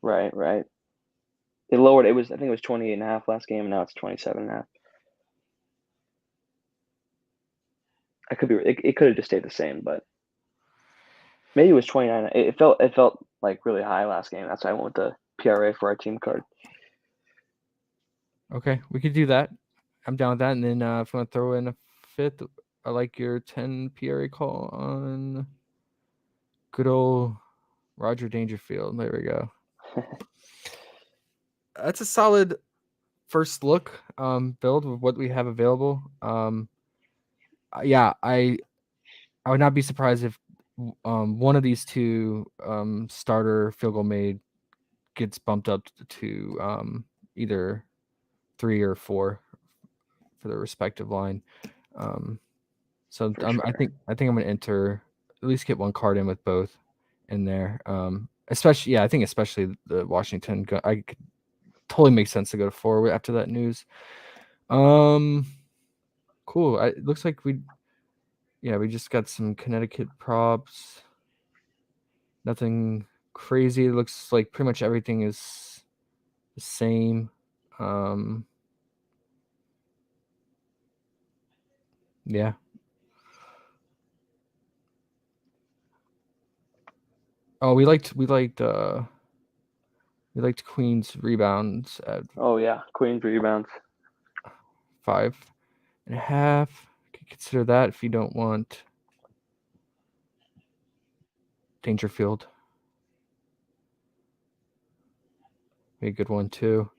Right. They lowered it. I think it was 28.5 last game, and now it's 27.5. I could be. It could have just stayed the same, but maybe it was 29. It felt like really high last game. That's why I went with the PRA for our team card. Okay, we could do that. I'm down with that. And then if you want to throw in a 5th, I like your 10 PRA call on good old Roger Dangerfield. There we go. That's a solid first look build with what we have available. Yeah, I would not be surprised if one of these 2 starter field goal made gets bumped up to either 3 or 4 for the respective line. So I think I'm gonna enter, at least get one card in with both in there. Especially the Washington. I could totally make sense to go to 4 after that news. Cool. It looks like we just got some Connecticut props. Nothing crazy. It looks like pretty much everything is the same. Yeah. Oh, we liked Queen's rebounds at. Oh yeah, Queen's rebounds 5.5. Could consider that if you don't want Dangerfield. Be a good one too.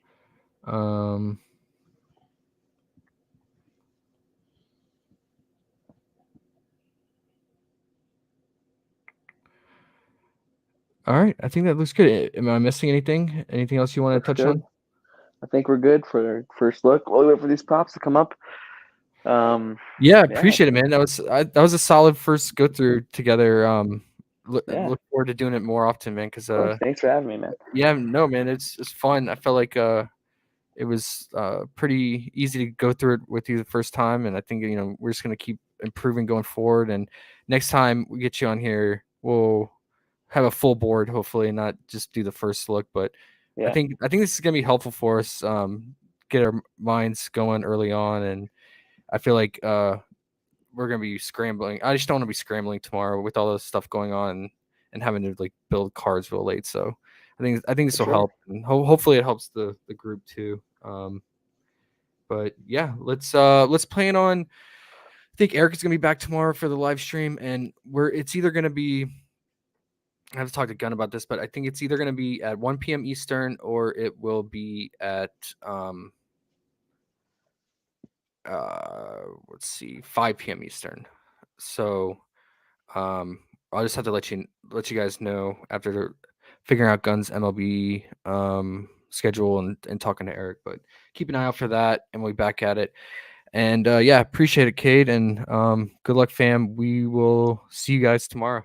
All right, I think that looks good. Am I missing anything? Anything else you want to touch on? I think we're good for first look. We'll wait for these props to come up. Yeah, appreciate it, man. That was a solid first go through together. Look forward to doing it more often, man. Because thanks for having me, man. yeah, no, man, it's fun. I felt like it was pretty easy to go through it with you the first time, and I think we're just gonna keep improving going forward. And next time we get you on here, we'll have a full board, hopefully, not just do the first look. But I think this is gonna be helpful for us. Get our minds going early on, and I feel like we're gonna be scrambling. I just don't want to be scrambling tomorrow with all this stuff going on and having to like build cards real late. So I think this will help, and hopefully it helps the group too. But yeah, let's plan on. I think Eric is gonna be back tomorrow for the live stream, and it's either gonna be. I have to talk to Gunn about this, but I think it's either gonna be at 1 p.m. Eastern or it will be at let's see, 5 p.m. Eastern. So I'll just have to let you guys know after figuring out Gunn's MLB schedule and talking to Eric. But keep an eye out for that, and we'll be back at it. And yeah, appreciate it, Cade, and good luck, fam. We will see you guys tomorrow.